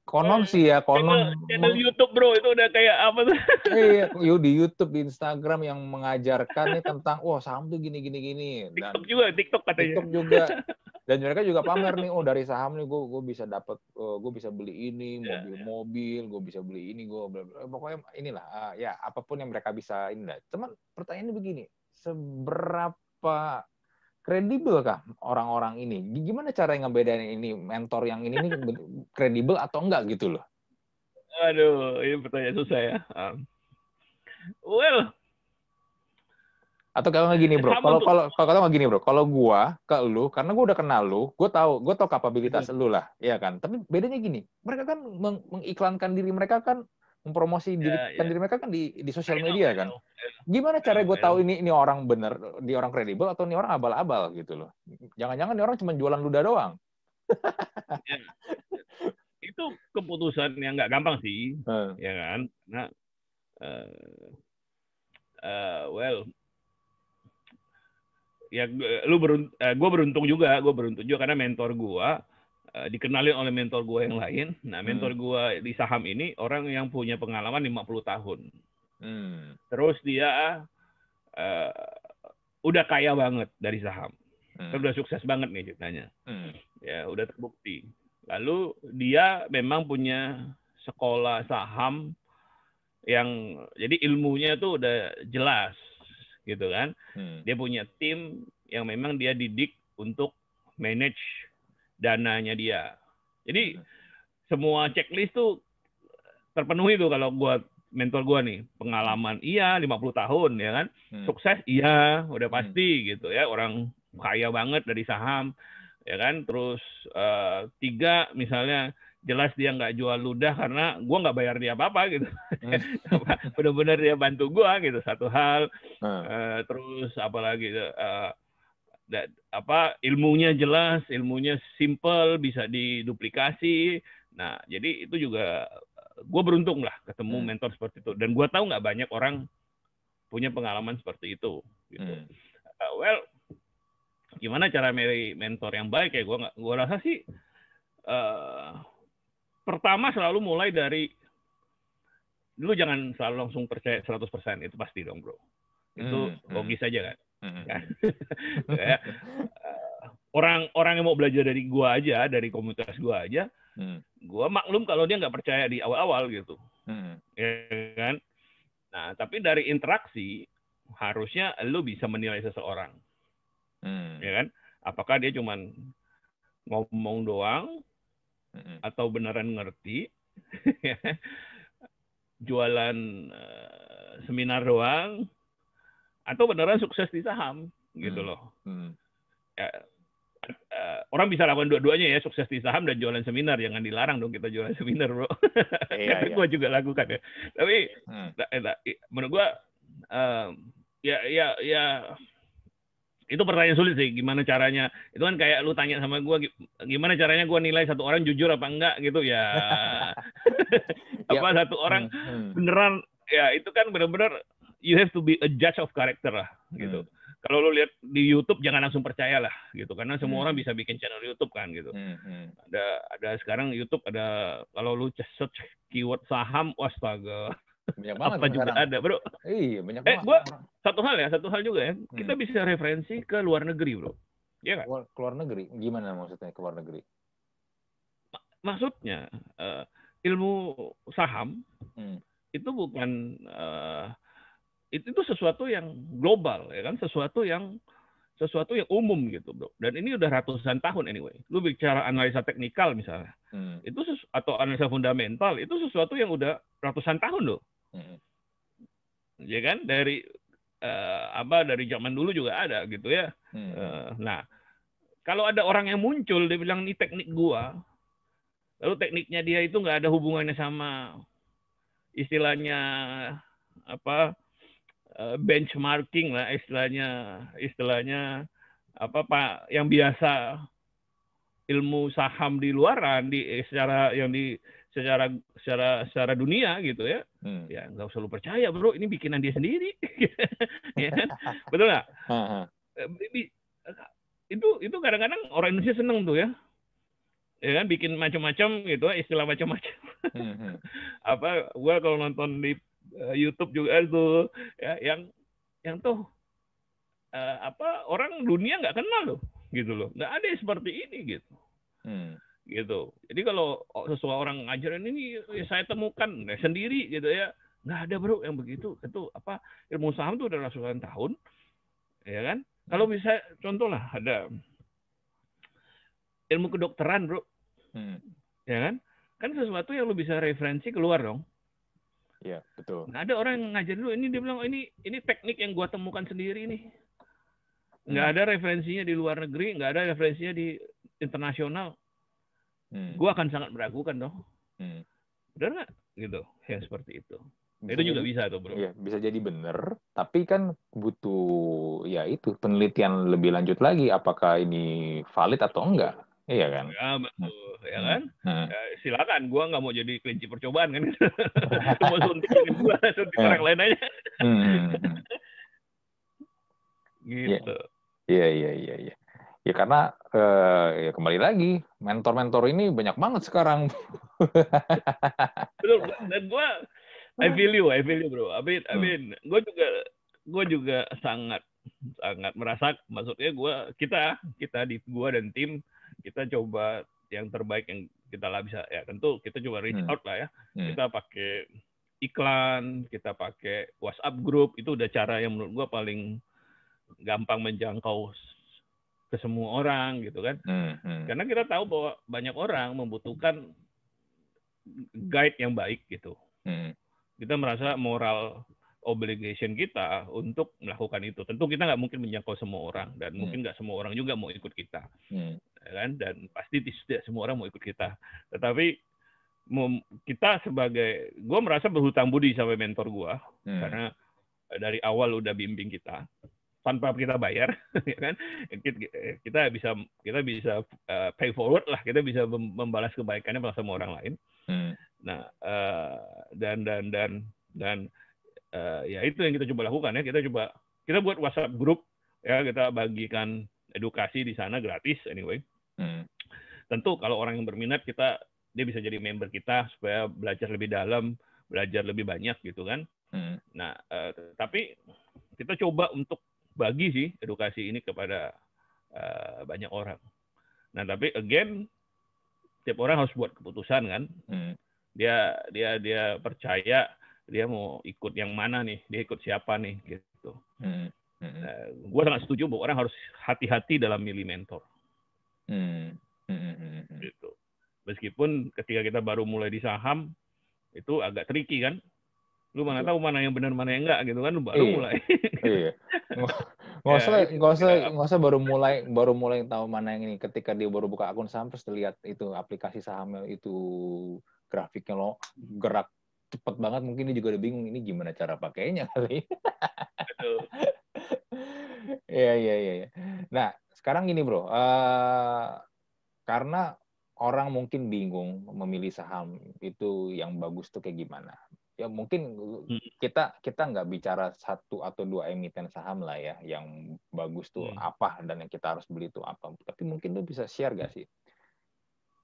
konon sih ya, konon. Channel YouTube bro, itu udah kayak apa tuh? Iya, di YouTube, di Instagram yang mengajarkan nih tentang, saham tuh gini. TikTok juga, TikTok katanya. TikTok juga. Dan mereka juga pamer nih, oh dari saham nih gue bisa dapat, gue bisa beli ini, mobil, gue bisa beli ini, pokoknya inilah ya apapun yang mereka bisa ini. Cuman pertanyaannya begini, seberapa kredibel kah orang-orang ini? Gimana cara ngebedain ini mentor yang ini nih kredibel atau enggak gitu loh? Aduh, ini pertanyaan susah ya. Well, atau kalau nggak gini bro, kalau nggak gini bro, kalau gua ke lu, karena gua udah kenal lu, gua tahu kapabilitas lu lah, ya kan. Tapi bedanya gini, mereka kan mengiklankan diri mereka kan, mempromosi diri mereka kan di sosial media kan. Gimana cara gue tahu ini orang bener, di orang kredibel atau ini orang abal-abal gitu loh? Jangan-jangan ini orang cuma jualan ludah doang. Itu keputusan yang nggak gampang sih, ya kan? Nah, well, ya gue beruntung juga karena mentor gue dikenalin oleh mentor gue yang lain. Nah, mentor gue di saham ini orang yang punya pengalaman 50 tahun. Terus dia udah kaya banget dari saham. Udah sukses banget nih ceritanya. Ya, udah terbukti. Lalu dia memang punya sekolah saham yang jadi ilmunya tuh udah jelas gitu kan. Dia punya tim yang memang dia didik untuk manage dananya dia. Jadi semua checklist tuh terpenuhi tuh kalau buat mentor gua nih. Pengalaman iya 50 tahun ya kan. Sukses iya udah pasti gitu ya, orang kaya banget dari saham ya kan. Terus 3 misalnya jelas dia nggak jual ludah karena gue nggak bayar dia apa-apa gitu. Benar-benar dia bantu gue gitu, satu hal. Terus apalagi ilmunya jelas, ilmunya simple, bisa diduplikasi. Nah, jadi itu juga gue beruntung lah ketemu mentor seperti itu. Dan gue tahu nggak banyak orang punya pengalaman seperti itu. Gitu. Well, gimana cara milih mentor yang baik ya? Gue rasa sih pertama selalu mulai dari lu jangan selalu langsung percaya 100%, itu pasti dong bro. Itu logis aja kan. Orang yang mau belajar dari gua aja, dari komunitas gua aja, gua maklum kalau dia nggak percaya di awal-awal gitu. Ya kan? Nah, tapi dari interaksi harusnya lu bisa menilai seseorang. Ya kan? Apakah dia cuman ngomong doang atau beneran ngerti? Jualan seminar doang atau beneran sukses di saham gitu loh. Ya, orang bisa lakukan dua-duanya ya, sukses di saham dan jualan seminar. Jangan dilarang dong kita jualan seminar bro. Karena gue juga lakukan ya. Tapi menurut gue ya itu pertanyaan sulit sih, gimana caranya. Itu kan kayak lu tanya sama gue, gimana caranya gue nilai satu orang jujur apa enggak gitu ya. Satu orang beneran, ya itu kan bener-bener you have to be a judge of character lah gitu. Kalau lu lihat di YouTube jangan langsung percaya lah gitu, karena semua orang bisa bikin channel YouTube kan gitu. Ada sekarang YouTube ada, kalau lu search keyword saham, astaga. Banyak banget apa juga sekarang. ada bro. Iya banyak banget. Gua satu hal juga ya, kita bisa referensi ke luar negeri bro. Iya kan? Ke luar negeri, gimana maksudnya ke luar negeri? Maksudnya ilmu saham itu bukan itu sesuatu yang global ya kan, sesuatu yang umum gitu bro. Dan ini udah ratusan tahun anyway. Lu bicara analisa teknikal misalnya, itu atau analisa fundamental, itu sesuatu yang udah ratusan tahun loh. Ya kan, dari dari zaman dulu juga ada gitu ya. Nah, kalau ada orang yang muncul dia bilang ini teknik gua, lalu tekniknya dia itu nggak ada hubungannya sama istilahnya benchmarking lah, istilahnya apa yang biasa ilmu saham di luaran secara dunia gitu ya. Ya nggak usah lu percaya bro, ini bikinan dia sendiri. Ya kan? Betul nggak? Itu kadang-kadang orang Indonesia seneng tuh ya. Ya kan, bikin macam-macam gitu, istilah macam-macam. Gua kalau nonton di YouTube juga tuh ya, yang tuh orang dunia nggak kenal loh. gitu loh. Nggak ada yang seperti ini gitu. Gitu. Jadi kalau seseorang ngajarin ini ya saya temukan sendiri gitu ya, nggak ada bro yang begitu. Itu apa, ilmu saham itu udah ratusan tahun, ya kan? Kalau bisa contoh lah ada ilmu kedokteran bro, ya kan? Kan sesuatu yang lu bisa referensi keluar dong. Iya, betul. Nggak ada orang yang ngajarin lu, ini dia bilang ini teknik yang gua temukan sendiri nih. Nggak ada referensinya di luar negeri, nggak ada referensinya di internasional. Gua akan sangat meragukan dong. Benar nggak? Gitu. Ya seperti itu. Itu juga bisa tuh bro. Iya, bisa jadi benar, tapi kan butuh ya itu penelitian lebih lanjut lagi apakah ini valid atau enggak. Iya kan? Ya betul, ya kan? Ya, silakan, gua nggak mau jadi kelinci percobaan kan. Lu mau suntik jangan gua, suntik orang lain aja. Gitu. Iya. Ya karena ya kembali lagi mentor-mentor ini banyak banget sekarang. Betul. Dan gue I feel you bro. I mean, gue juga sangat merasa, maksudnya kita di gue dan tim kita coba yang terbaik yang kita lah bisa, ya tentu kita coba reach out lah ya. Kita pakai iklan, kita pakai WhatsApp group, itu udah cara yang menurut gue paling gampang menjangkau ke semua orang gitu kan. Karena kita tahu bahwa banyak orang membutuhkan guide yang baik gitu. Kita merasa moral obligation kita untuk melakukan itu. Tentu kita nggak mungkin menjangkau semua orang, dan mungkin nggak semua orang juga mau ikut kita, kan? Dan pasti tidak semua orang mau ikut kita. Tetapi kita sebagai, gue merasa berhutang budi sama mentor gue, karena dari awal udah bimbing kita tanpa kita bayar, ya kan? Kita bisa pay forward lah, kita bisa membalas kebaikannya sama orang lain. Nah, dan ya itu yang kita coba lakukan ya. Kita buat WhatsApp group ya, kita bagikan edukasi di sana gratis anyway. Tentu kalau orang yang berminat dia bisa jadi member kita supaya belajar lebih dalam, belajar lebih banyak gitu kan. Nah, tapi kita coba untuk bagi sih edukasi ini kepada banyak orang. Nah, tapi again tiap orang harus buat keputusan kan. Dia percaya dia mau ikut yang mana nih, dia ikut siapa nih gitu. Gue sangat setuju bahwa orang harus hati-hati dalam milih mentor. Gitu. Meskipun ketika kita baru mulai di saham itu agak tricky kan. Lu mana tahu mana yang benar mana yang enggak gitu kan, lu baru mulai. Iya. Nggak usah baru mulai tahu mana yang ini ketika dia baru buka akun saham terus lihat itu aplikasi sahamnya itu grafiknya lo gerak cepet banget, mungkin dia juga udah bingung ini gimana cara pakainya kali. Iya. Nah sekarang gini bro, karena orang mungkin bingung memilih saham itu yang bagus tuh kayak gimana. Ya mungkin kita nggak bicara satu atau dua emiten saham lah ya yang bagus tuh apa dan yang kita harus beli tuh apa. Tapi mungkin lu bisa share gak sih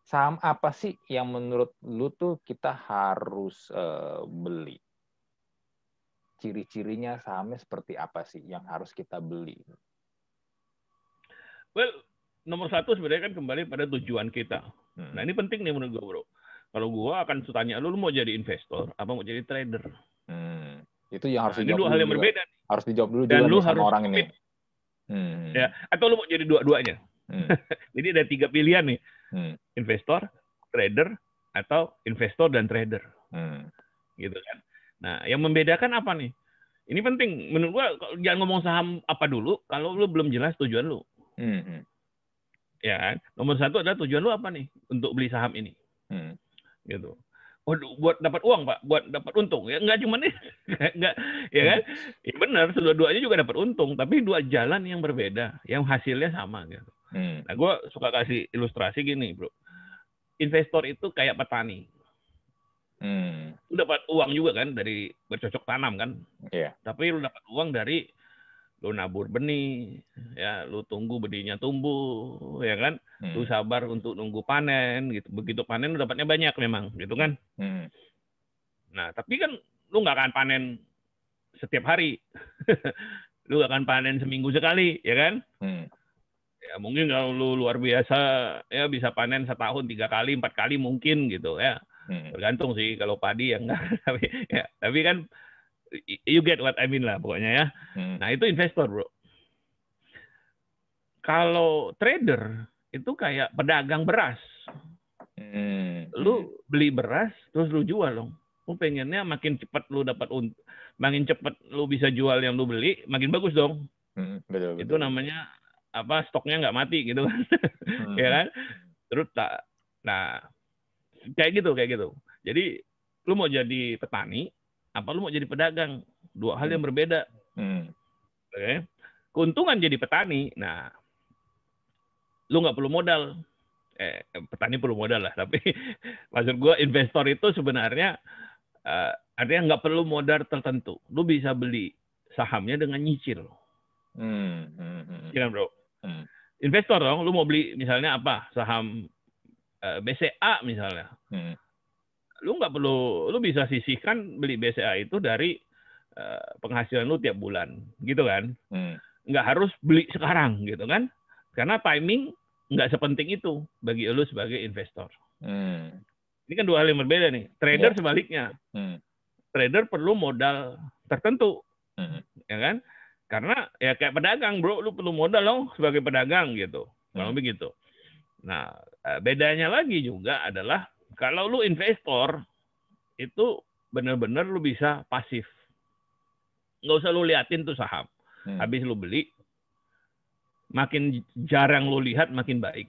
saham apa sih yang menurut lu tuh kita harus beli? Ciri-cirinya sahamnya seperti apa sih yang harus kita beli? Well, nomor satu sebenarnya kan kembali pada tujuan kita. Nah ini penting nih menurut gue bro. Kalau gue akan tanya lu mau jadi investor apa mau jadi trader? Itu yang harus dijawab. Ini dua hal yang berbeda. Harus dijawab dulu dan juga lu sama harus orang ini. Ya, atau lu mau jadi dua-duanya. Jadi ada 3 pilihan nih. Investor, trader, atau investor dan trader. Gitu kan. Nah, yang membedakan apa nih? Ini penting. Menurut gua jangan ngomong saham apa dulu kalau lu belum jelas tujuan lu. Ya kan? Nomor satu adalah tujuan lu apa nih untuk beli saham ini. Gitu. Buat dapat uang pak, buat dapat untung ya, nggak cuma nih, nggak, ya kan? Ya benar, dua-duanya juga dapat untung, tapi dua jalan yang berbeda, yang hasilnya sama gitu. Nah, gue suka kasih ilustrasi gini bro, investor itu kayak petani, lu dapat uang juga kan dari bercocok tanam kan, tapi lu dapat uang dari lu nabur benih, ya lu tunggu benihnya tumbuh, ya kan? Lu sabar untuk nunggu panen, gitu. Begitu panen lu dapatnya banyak memang, gitu kan? Nah, tapi kan lu nggak akan panen setiap hari, lu nggak akan panen seminggu sekali, ya kan? Ya mungkin kalau lu luar biasa ya bisa panen setahun 3 kali 4 kali mungkin gitu ya. Tergantung sih kalau padi ya enggak. Tapi kan you get what I mean lah pokoknya ya. Nah itu investor bro. Kalau trader itu kayak pedagang beras. Lu beli beras terus lu jual dong. Lu pengennya makin cepat lu dapat makin cepat lu bisa jual yang lu beli, makin bagus dong. Betul, itu namanya apa, stoknya nggak mati gitu kan. Ya kan? Terus nah kayak gitu. Jadi lu mau jadi petani apa lu mau jadi pedagang? Dua hal yang berbeda. Oke. Keuntungan jadi petani, nah lu nggak perlu modal. Petani perlu modal lah, tapi maksud gue investor itu sebenarnya artinya nggak perlu modal tertentu. Lu bisa beli sahamnya dengan nyicil. Iya kan bro? Investor dong, lu mau beli misalnya apa, saham BCA misalnya. Lu nggak perlu, lu bisa sisihkan beli BCA itu dari penghasilan lu tiap bulan, gitu kan? Nggak harus beli sekarang, gitu kan? Karena timing nggak sepenting itu bagi lu sebagai investor. Ini kan dua hal yang berbeda nih. Trader sebaliknya. Trader perlu modal tertentu, ya kan? Karena ya kayak pedagang bro, lu perlu modal loh sebagai pedagang gitu. Kalau begitu. Nah, bedanya lagi juga adalah kalau lu investor itu benar-benar lu bisa pasif. Nggak usah lu liatin tuh saham. Habis lu beli, makin jarang lu lihat makin baik.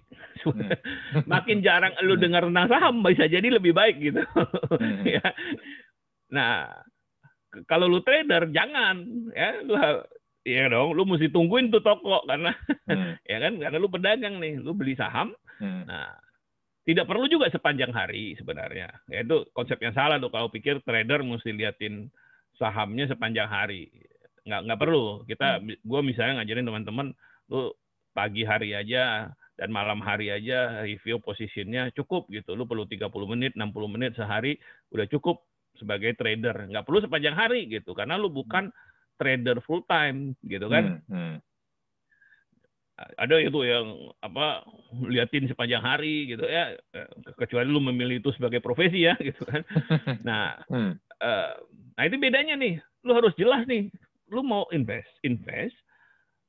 Makin jarang lu dengar tentang saham bisa jadi lebih baik gitu. Ya. Nah, kalau lu trader jangan ya, lu ya dong, lu mesti tungguin tuh toko karena ya kan, karena lu pedagang nih, lu beli saham. Nah, tidak perlu juga sepanjang hari sebenarnya. Ya, itu konsep yang salah tuh kalau pikir trader mesti liatin sahamnya sepanjang hari. Nggak perlu. Gue misalnya ngajarin teman-teman, lu pagi hari aja dan malam hari aja review posisinya cukup gitu. Lu perlu 30 menit, 60 menit sehari udah cukup sebagai trader. Nggak perlu sepanjang hari gitu, karena lu bukan trader full time gitu kan. Ada itu yang apa, liatin sepanjang hari gitu ya, kecuali lu memilih itu sebagai profesi ya gitu kan. Nah, nah itu bedanya nih. Lu harus jelas nih, lu mau invest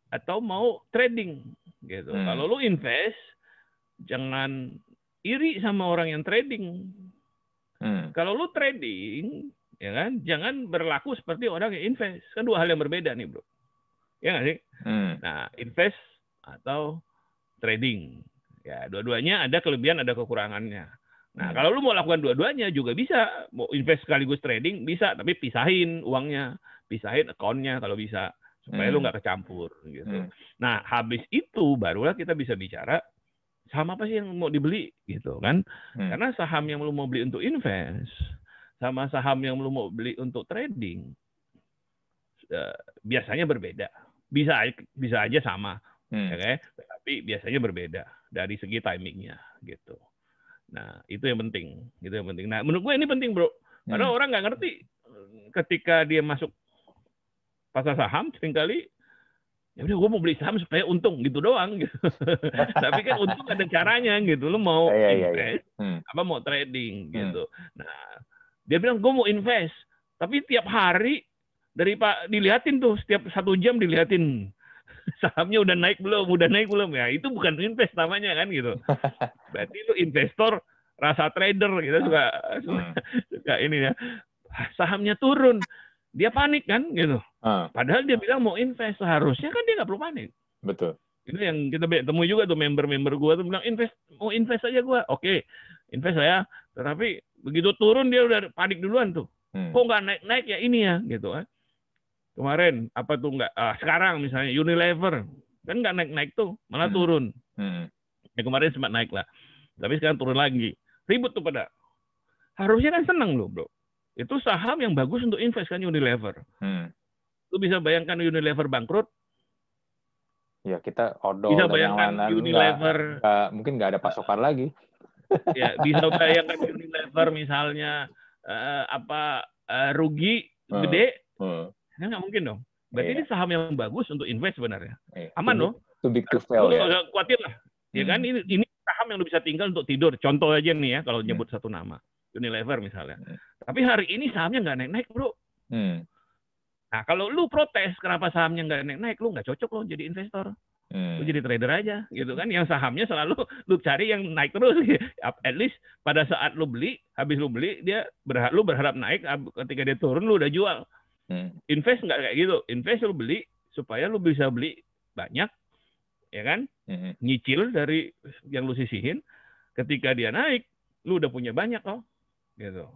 atau mau trading gitu. Kalau lu invest, jangan iri sama orang yang trading. Kalau lu trading, ya kan, jangan berlaku seperti orang yang invest. Kan dua hal yang berbeda nih, bro. Ya nggak sih? Nah, invest atau trading. Ya, dua-duanya ada kelebihan, ada kekurangannya. Nah, kalau lu mau lakukan dua-duanya juga bisa. Mau invest sekaligus trading, bisa. Tapi pisahin uangnya. Pisahin account-nya kalau bisa. Supaya lu nggak kecampur. Gitu. Nah, habis itu barulah kita bisa bicara saham apa sih yang mau dibeli gitu kan. Karena saham yang lu mau beli untuk invest sama saham yang lu mau beli untuk trading biasanya berbeda. Bisa aja sama. Okay? Tapi biasanya berbeda dari segi timingnya gitu. Nah, itu yang penting. Nah, menurut gue ini penting, bro. Karena orang nggak ngerti ketika dia masuk pasar saham, seringkali ya udah gue mau beli saham supaya untung gitu doang gitu. Tapi kan untung ada caranya gitu. Lu mau invest apa mau trading gitu. Nah, dia bilang gue mau invest, tapi tiap hari dilihatin tuh, setiap 1 jam dilihatin sahamnya udah naik belum ya, itu bukan invest namanya kan gitu. Berarti lu investor rasa trader gitu, suka ini ya, sahamnya turun dia panik kan gitu. Padahal dia bilang mau invest, seharusnya kan dia nggak perlu panik. Betul. Itu yang kita temui juga tuh, member gue tuh bilang mau invest aja gue. Oke, invest saya, tetapi begitu turun dia udah panik duluan tuh. Kok nggak naik ya ini ya gitu kan. Kemarin apa tuh nggak, sekarang misalnya Unilever kan nggak naik tuh, malah turun. Ya kemarin sempat naik lah, tapi sekarang turun lagi, ribut tuh pada. Harusnya kan senang loh bro, itu saham yang bagus untuk invest kan Unilever. Lu bisa bayangkan Unilever bangkrut? Ya kita odol bisa dan bayangkan yang lain Unilever mungkin nggak ada pasokan lagi. Ya bisa bayangkan Unilever misalnya rugi gede. Nggak mungkin dong. Berarti ini saham yang bagus untuk invest sebenarnya. Aman loh. Too big to fail ya. Lu khawatir lah. Ya kan ini saham yang lu bisa tinggal untuk tidur. Contoh aja nih ya kalau nyebut satu nama. Unilever misalnya. Tapi hari ini sahamnya nggak naik-naik, bro. Nah, kalau lu protes kenapa sahamnya nggak naik-naik, lu nggak cocok lo jadi investor. Lu jadi trader aja, gitu kan. Yang sahamnya selalu lu cari yang naik terus. At least pada saat lu beli, habis lu beli, lu berharap naik, ketika dia turun, lu udah jual. Invest nggak kayak gitu. Invest lu beli, supaya lu bisa beli banyak, ya kan? Nyicil dari yang lu sisihin, ketika dia naik, lu udah punya banyak loh. Gitu.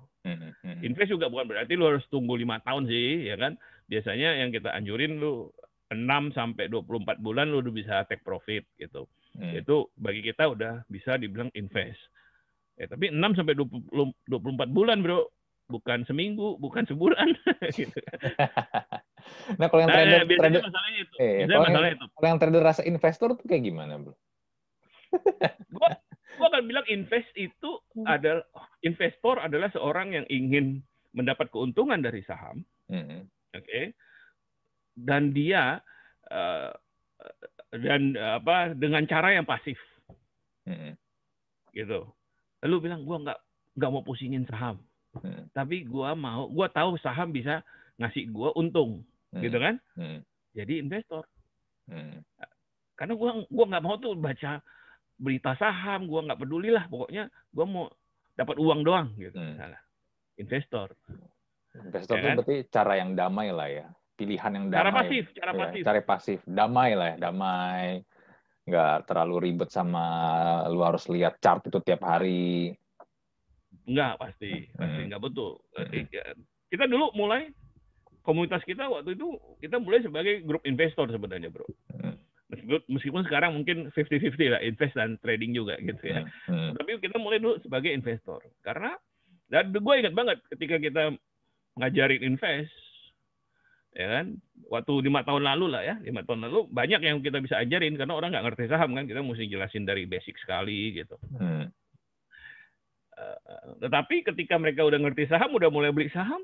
Invest juga bukan berarti lu harus tunggu 5 tahun sih, ya kan? Biasanya yang kita anjurin lu 6 sampai 24 bulan lu udah bisa take profit gitu. Itu bagi kita udah bisa dibilang invest. Ya, tapi 6 sampai 24 bulan, bro. Bukan seminggu, bukan sebulan gitu. Nah, kalau yang trader masalahnya itu. Kalau yang trader rasa investor tuh kayak gimana, bro? Gua akan bilang investor adalah seorang yang ingin mendapat keuntungan dari saham. Oke. Dan dia dengan cara yang pasif. Gitu. Lalu bilang gua nggak mau pusingin saham. Tapi gua tahu saham bisa ngasih gua untung, gitu kan? Jadi investor. Karena gua nggak mau tuh baca berita saham, gua nggak peduli lah, pokoknya gua mau dapat uang doang, gitu. Investor. Investor itu berarti cara yang damai lah ya, pilihan yang damai. Cara pasif, damai lah ya, damai. Nggak terlalu ribet sama lu harus lihat chart itu tiap hari. Enggak, pasti nggak betul. Kita dulu mulai, komunitas kita waktu itu, kita mulai sebagai grup investor sebenarnya, bro. Meskipun sekarang mungkin 50-50 lah, invest dan trading juga gitu ya. Tapi kita mulai dulu sebagai investor. Karena, dan gue ingat banget ketika kita ngajarin invest, ya kan, waktu 5 tahun lalu lah ya, 5 tahun lalu, banyak yang kita bisa ajarin, karena orang nggak ngerti saham kan, kita mesti jelasin dari basic sekali gitu. Tetapi ketika mereka udah ngerti saham, udah mulai beli saham,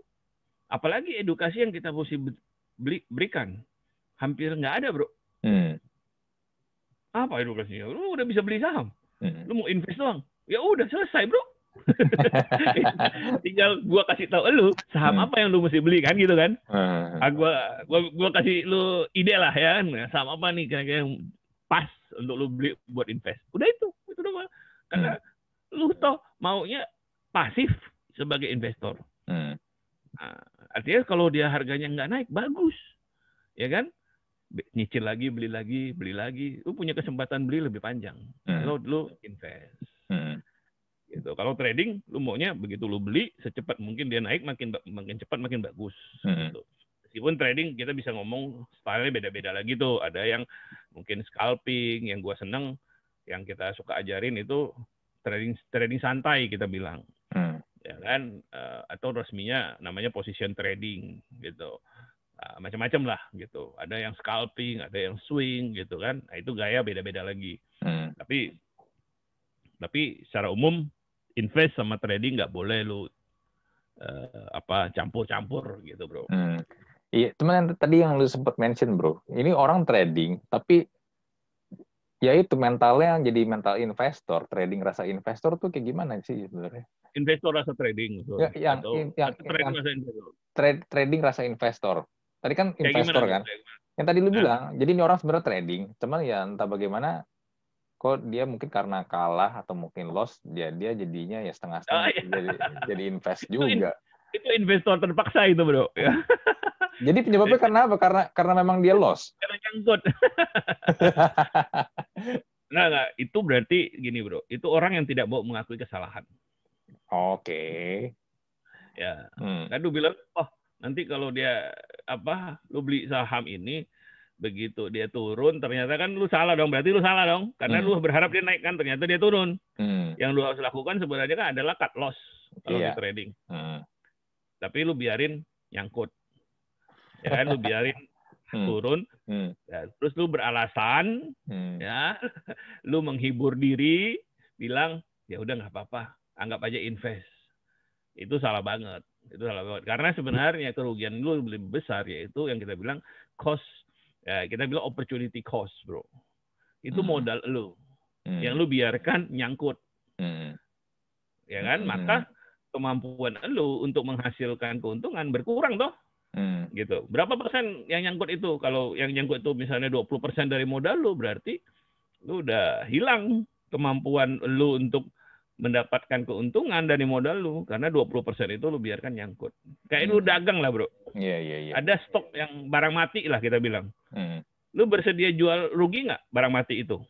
apalagi edukasi yang kita mesti berikan, hampir nggak ada, bro. Apa edukasinya? Lu udah bisa beli saham, lu mau invest doang, ya udah selesai, bro. Tinggal gua kasih tahu lu saham apa yang lu mesti beli kan, gitu kan? Gua kasih lu ide lah ya, saham apa nih kira-kira yang pas untuk lu beli buat invest. Udah itu doang. Karena lu toh maunya pasif sebagai investor. Artinya kalau dia harganya nggak naik, bagus, ya kan? Nyicil lagi, beli lagi, lu punya kesempatan beli lebih panjang. Kalau lu invest. Gitu. Kalau trading, lu maunya begitu lu beli, secepat mungkin dia naik, makin cepat makin bagus. Gitu. Meskipun trading kita bisa ngomong style-nya beda-beda lagi tuh. Ada yang mungkin scalping, yang gua seneng, yang kita suka ajarin itu trading santai kita bilang. Ya kan? Atau resminya namanya position trading gitu. Macam-macam lah gitu. Ada yang scalping, ada yang swing gitu kan. Nah, itu gaya beda-beda lagi. Tapi secara umum invest sama trading nggak boleh lu campur-campur gitu, bro. Iya, cuman tadi yang lu sempat mention, bro. Ini orang trading, tapi ya itu mentalnya jadi mental investor. Trading rasa investor tuh kayak gimana sih sebenarnya? Investor rasa trading, betul. Ya, trading rasa investor. Tadi kan investor kan. Yang tadi lu bilang, jadi ini orang sebenarnya trading, cuman ya entah bagaimana, kok dia mungkin karena kalah atau mungkin loss, dia jadinya ya setengah-setengah jadi invest juga. Itu investor terpaksa itu, bro. Jadi penyebabnya karena apa? Karena memang dia loss. Karena nyangkut. Nah, itu berarti gini, bro. Itu orang yang tidak mau mengakui kesalahan. Oke. Ya. Kan lu bilang, nanti kalau dia lu beli saham ini, begitu dia turun, ternyata kan lu salah dong. Berarti lu salah dong. Karena lu berharap dia naik kan, ternyata dia turun. Yang lu harus lakukan sebenarnya kan adalah cut loss kalau di trading. Tapi lu biarin nyangkut. Ya kan, lu biarin turun. Ya, terus lu beralasan, ya, lu menghibur diri, bilang, ya udah nggak apa-apa, anggap aja invest. Itu salah banget. Karena sebenarnya kerugian lu lebih besar, yaitu yang kita bilang cost. Ya, kita bilang opportunity cost, bro. itu modal lu. Yang lu biarkan nyangkut. Ya kan? Maka kemampuan lu untuk menghasilkan keuntungan berkurang toh. Gitu. Berapa persen yang nyangkut itu? Kalau yang nyangkut itu misalnya 20% dari modal lu, berarti lu udah hilang kemampuan lu untuk mendapatkan keuntungan dari modal lu, karena 20% itu lu biarkan nyangkut. Kayak lu dagang lah, bro. Ada stok yang barang mati lah kita bilang. Lu bersedia jual rugi nggak barang mati itu?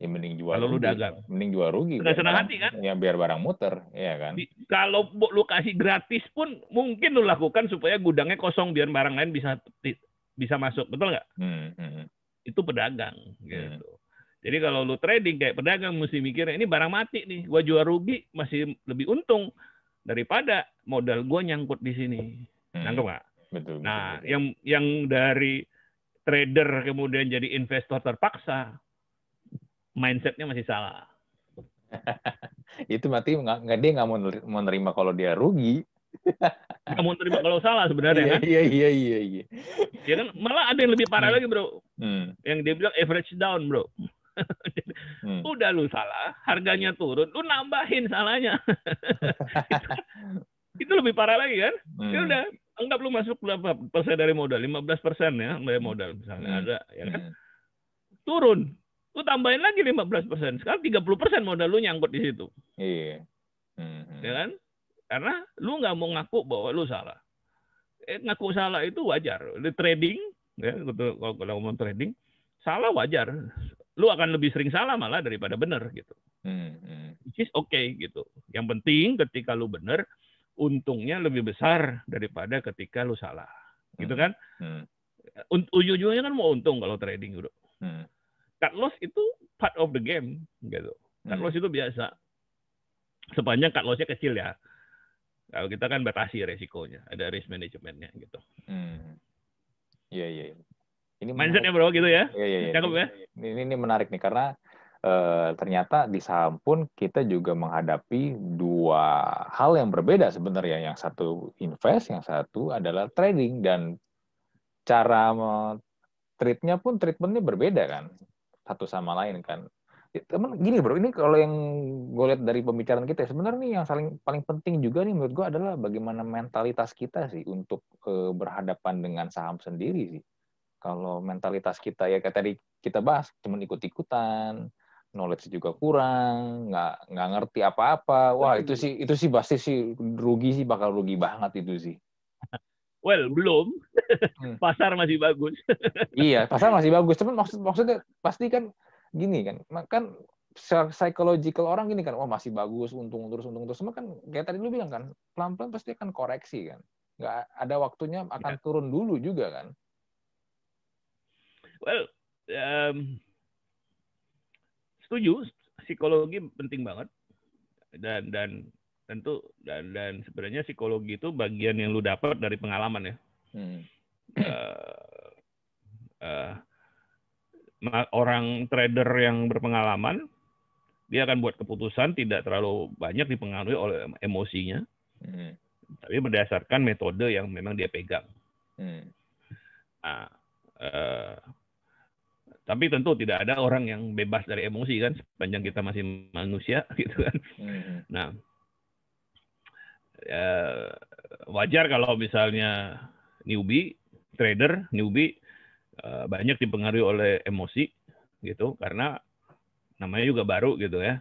Ya mending jual kalau rugi. Lu dagang. Mending jual rugi. Senang hati kan? Ya biar barang muter, ya kan? Kalau lu kasih gratis pun mungkin lu lakukan supaya gudangnya kosong biar barang lain bisa masuk, betul nggak? Itu pedagang, gitu. Jadi kalau lu trading kayak pedagang mesti mikirnya ini barang mati nih, gua jual rugi masih lebih untung daripada modal gua nyangkut di sini. Nangkep nggak? Betul. Nah, yang dari trader kemudian jadi investor terpaksa, mindsetnya masih salah. Itu mati dia nggak mau nerima kalau dia rugi. Nggak mau terima kalau salah sebenarnya kan? Iya. Ya kan, malah ada yang lebih parah lagi, bro. Yang dia bilang average down, bro. Udah lu salah, harganya turun, lu nambahin salahnya. itu lebih parah lagi kan? Ya udah, anggap lu masuk berapa persen dari modal? 15% ya dari modal misalnya ada, ya kan? Turun, lu tambahin lagi 15%. Sekarang 30% modal lu nyangkut di situ. Iya. Ya kan? Karena lu nggak mau ngaku bahwa lu salah. Ngaku salah itu wajar. Di trading, ya, kalau ngomong trading, salah wajar. Lu akan lebih sering salah malah daripada benar gitu. Which is okay gitu. Yang penting ketika lu benar, untungnya lebih besar daripada ketika lu salah. Gitu kan? Ujung-ujungnya kan mau untung kalau trading, bro. Cut loss itu part of the game gitu. Cut loss itu biasa. Sepanjang cut loss-nya kecil ya. Kalau kita kan batasi resikonya, ada risk manajemennya gitu. Iya. Ini mindsetnya bro gitu ya. Iya. Ini menarik nih karena ternyata di saham pun kita juga menghadapi dua hal yang berbeda sebenarnya. Yang satu invest, yang satu adalah trading, dan cara treatmentnya berbeda kan, satu sama lain kan. Temen gini bro, ini kalau yang gue lihat dari pembicaraan kita sebenarnya nih yang paling penting juga nih menurut gue adalah bagaimana mentalitas kita sih untuk berhadapan dengan saham sendiri sih. Kalau mentalitas kita ya kayak tadi kita bahas cuman ikut-ikutan, knowledge juga kurang, nggak ngerti apa-apa, wah itu sih pasti sih rugi sih, bakal rugi banget itu sih. Well, belum. Pasar masih bagus. Iya, pasar masih bagus. Cuman maksudnya pasti kan gini kan psychological orang gini kan, masih bagus, untung terus. Cuma kan kayak tadi lu bilang kan, pelan-pelan pasti akan koreksi kan. Nggak ada waktunya akan turun dulu juga kan. Well, setuju, psikologi penting banget. Dan tentu dan sebenarnya psikologi itu bagian yang lu dapat dari pengalaman ya. Orang trader yang berpengalaman dia akan buat keputusan tidak terlalu banyak dipengaruhi oleh emosinya, tapi berdasarkan metode yang memang dia pegang. Tapi tentu tidak ada orang yang bebas dari emosi kan, sepanjang kita masih manusia gitu kan. Nah, wajar kalau misalnya trader newbie banyak dipengaruhi oleh emosi gitu, karena namanya juga baru gitu ya.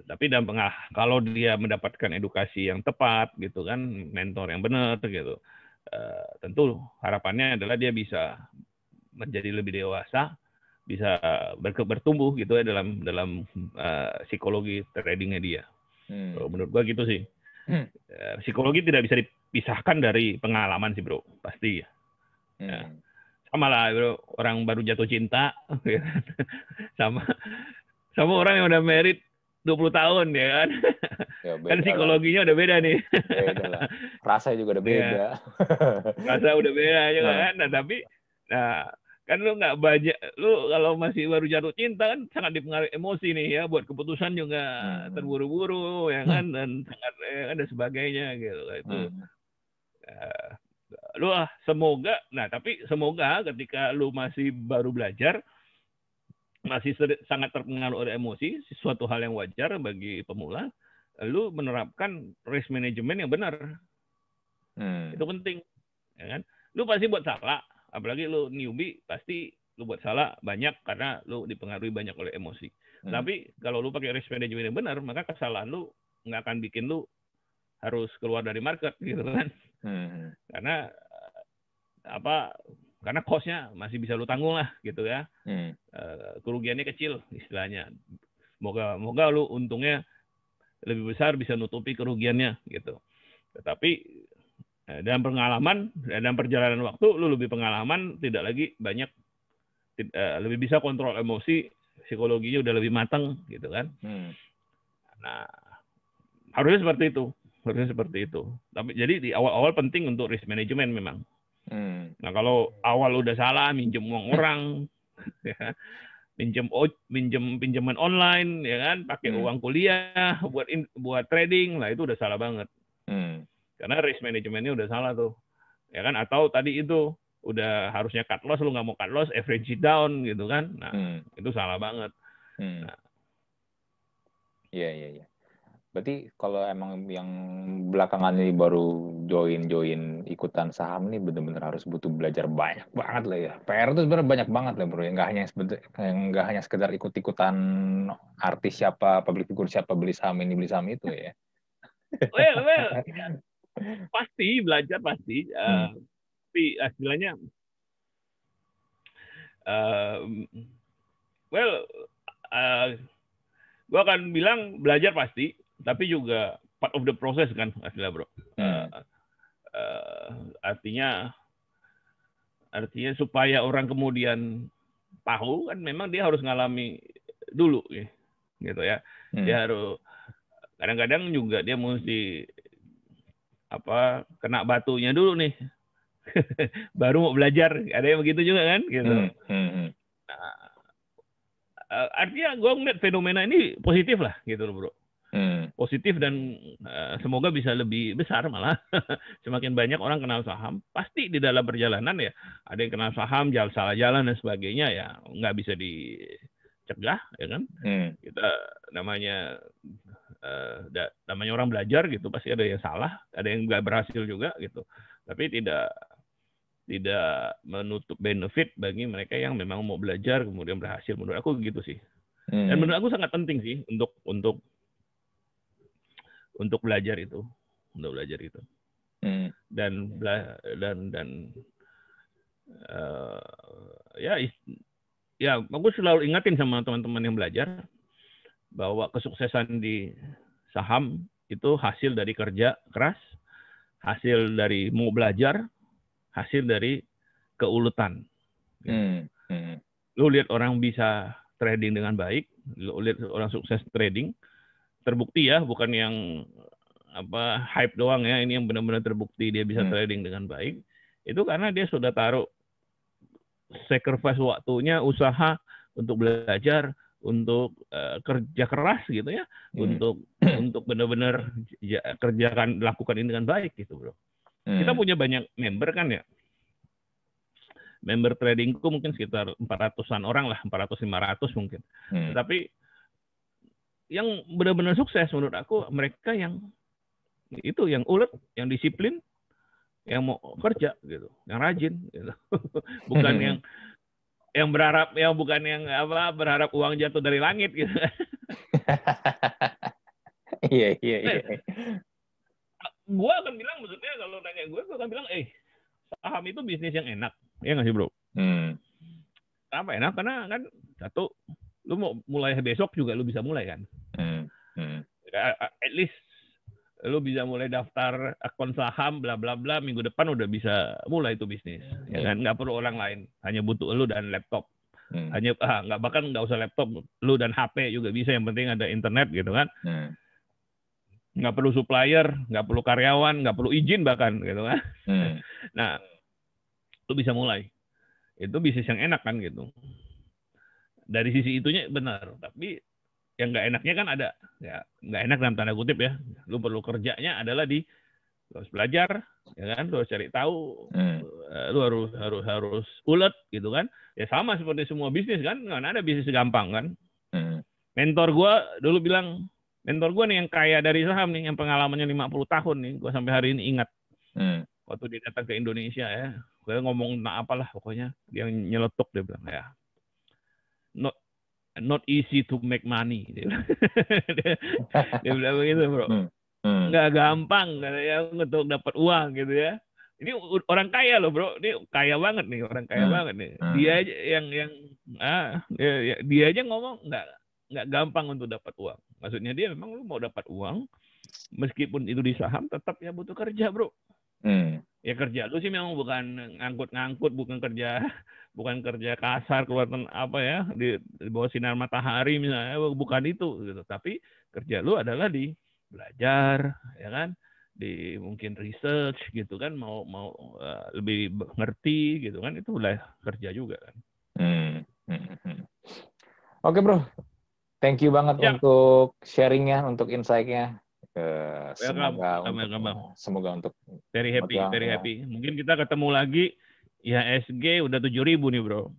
Tapi kalau dia mendapatkan edukasi yang tepat gitu kan, mentor yang benar gitu, tentu harapannya adalah dia bisa menjadi lebih dewasa, bisa bertumbuh gitu ya dalam psikologi tradingnya dia. Menurut gua gitu sih. Psikologi tidak bisa dipisahkan dari pengalaman sih bro, pasti ya. Sama lah bro, orang baru jatuh cinta sama orang yang udah married 20 tahun ya kan. Ya, kan psikologinya udah beda nih. Beda lah. Rasa juga udah beda. Ya. Rasa udah beda juga kan. Nah, tapi kan lu nggak banyak, lu kalau masih baru jatuh cinta kan sangat dipengaruhi emosi nih ya, buat keputusan juga terburu-buru ya kan, dan sangat ada sebagainya gitu itu. Lu semoga ketika lu masih baru belajar, masih sangat terpengaruh oleh emosi, suatu hal yang wajar bagi pemula, lu menerapkan risk management yang benar. Itu penting, ya kan? Lu pasti buat salah, apalagi lu newbie, pasti lu buat salah banyak karena lu dipengaruhi banyak oleh emosi. Tapi kalau lu pakai risk management yang benar, maka kesalahan lu nggak akan bikin lu harus keluar dari market gitu kan. Karena karena cost-nya masih bisa lu tanggung lah gitu ya. Kerugiannya kecil istilahnya. Moga lu untungnya lebih besar bisa nutupi kerugiannya gitu. Tetapi dalam pengalaman, dalam perjalanan waktu lu lebih pengalaman, tidak lagi banyak, lebih bisa kontrol emosi, psikologinya udah lebih matang gitu kan. Nah, harusnya seperti itu. Tapi jadi di awal-awal penting untuk risk management memang. Nah, kalau awal udah salah minjem uang orang, ya, pinjaman online, ya kan, pakai uang kuliah buat trading, lah itu udah salah banget. Karena risk manajemennya udah salah tuh, ya kan? Atau tadi itu udah harusnya cut loss, lu nggak mau cut loss, average it down gitu kan? Nah, itu salah banget. Nah. Iya. Berarti kalau emang yang belakangan ini baru join ikutan saham nih bener-bener harus butuh belajar banyak banget lah ya. PR itu sebenarnya banyak banget lah bro. Nggak hanya sekedar ikut-ikutan artis siapa, public figure siapa beli saham ini beli saham itu ya. Well, pasti belajar pasti. Tapi istilahnya, gue akan bilang belajar pasti, tapi juga part of the process kan, istilah bro. Artinya supaya orang kemudian tahu kan, memang dia harus ngalami dulu, gitu ya. Dia harus, kadang-kadang juga dia mesti kena batunya dulu nih, baru mau belajar. Ada yang begitu juga kan, gitu. Nah, artinya gue ngeliat fenomena ini positif lah, gitu loh bro. Positif, dan semoga bisa lebih besar malah. Semakin banyak orang kenal saham, pasti di dalam perjalanan ya ada yang kenal saham, salah jalan dan sebagainya, ya nggak bisa dicegah, ya kan. Kita namanya orang belajar gitu, pasti ada yang salah, ada yang nggak berhasil juga gitu. Tapi tidak menutup benefit bagi mereka yang memang mau belajar kemudian berhasil. Menurut aku gitu sih. Dan menurut aku sangat penting sih untuk belajar itu, dan ya aku selalu ingatin sama teman-teman yang belajar bahwa kesuksesan di saham itu hasil dari kerja keras, hasil dari mau belajar, hasil dari keuletan. Lu lihat orang bisa trading dengan baik, lu lihat orang sukses trading, terbukti ya, bukan yang hype doang ya, ini yang benar-benar terbukti dia bisa trading dengan baik. Itu karena dia sudah taruh sacrifice waktunya, usaha untuk belajar, untuk kerja keras gitu ya, untuk benar-benar lakukan ini dengan baik gitu bro. Kita punya banyak member kan ya. Member tradingku mungkin sekitar 400-an orang lah, 400-500 mungkin. Tetapi yang benar-benar sukses menurut aku mereka yang ulet, yang disiplin, yang mau kerja gitu, yang rajin gitu. Bukan yang berharap, bukan yang berharap uang jatuh dari langit gitu. Iya. Gue akan bilang, maksudnya kalau nanya gue akan bilang, saham itu bisnis yang enak, ya nggak sih bro? Kenapa enak? Karena kan satu, lu mau mulai besok juga lu bisa mulai kan. At least lu bisa mulai daftar akun saham bla bla bla, minggu depan udah bisa mulai itu bisnis, ya kan? Nggak perlu orang lain, hanya butuh lu dan laptop. Bahkan nggak usah laptop, lu dan HP juga bisa, yang penting ada internet gitu kan. Nggak perlu supplier, nggak perlu karyawan, nggak perlu izin bahkan gitu kan. Nah, lu bisa mulai. Itu bisnis yang enak kan gitu. Dari sisi itunya benar, tapi yang nggak enaknya kan ada. Ya, nggak enak dalam tanda kutip ya. Lu perlu kerjanya adalah di Lu harus belajar, ya kan? Lu harus cari tahu, lu harus ulet gitu kan? Ya sama seperti semua bisnis kan, nggak ada bisnis gampang kan? Mentor gue dulu bilang, mentor gue nih yang kaya dari saham nih, yang pengalamannya 50 tahun nih, gue sampai hari ini ingat. Waktu dia datang ke Indonesia ya, gue ngomong tentang apalah pokoknya, dia nyeletuk, dia bilang ya, not easy to make money. Dia bilang begitu, bro. Nggak gampang katanya untuk dapat uang gitu ya. Ini orang kaya loh, bro. Ini kaya banget nih, orang kaya banget nih. Dia aja dia aja ngomong nggak gampang untuk dapat uang. Maksudnya dia memang lu mau dapat uang, meskipun itu di saham, tetap ya butuh kerja, bro. Ya kerja lu sih memang bukan ngangkut-ngangkut, bukan kerja kasar keluar apa ya di bawah sinar matahari misalnya, bukan itu gitu. Tapi kerja lu adalah di belajar, ya kan, di mungkin research gitu kan, mau lebih ngerti gitu kan, itu udah kerja juga kan. Oke bro, thank you banget untuk sharingnya, untuk insight-nya. Semoga untuk very happy. Mungkin kita ketemu lagi IHSG udah 7.000 nih bro.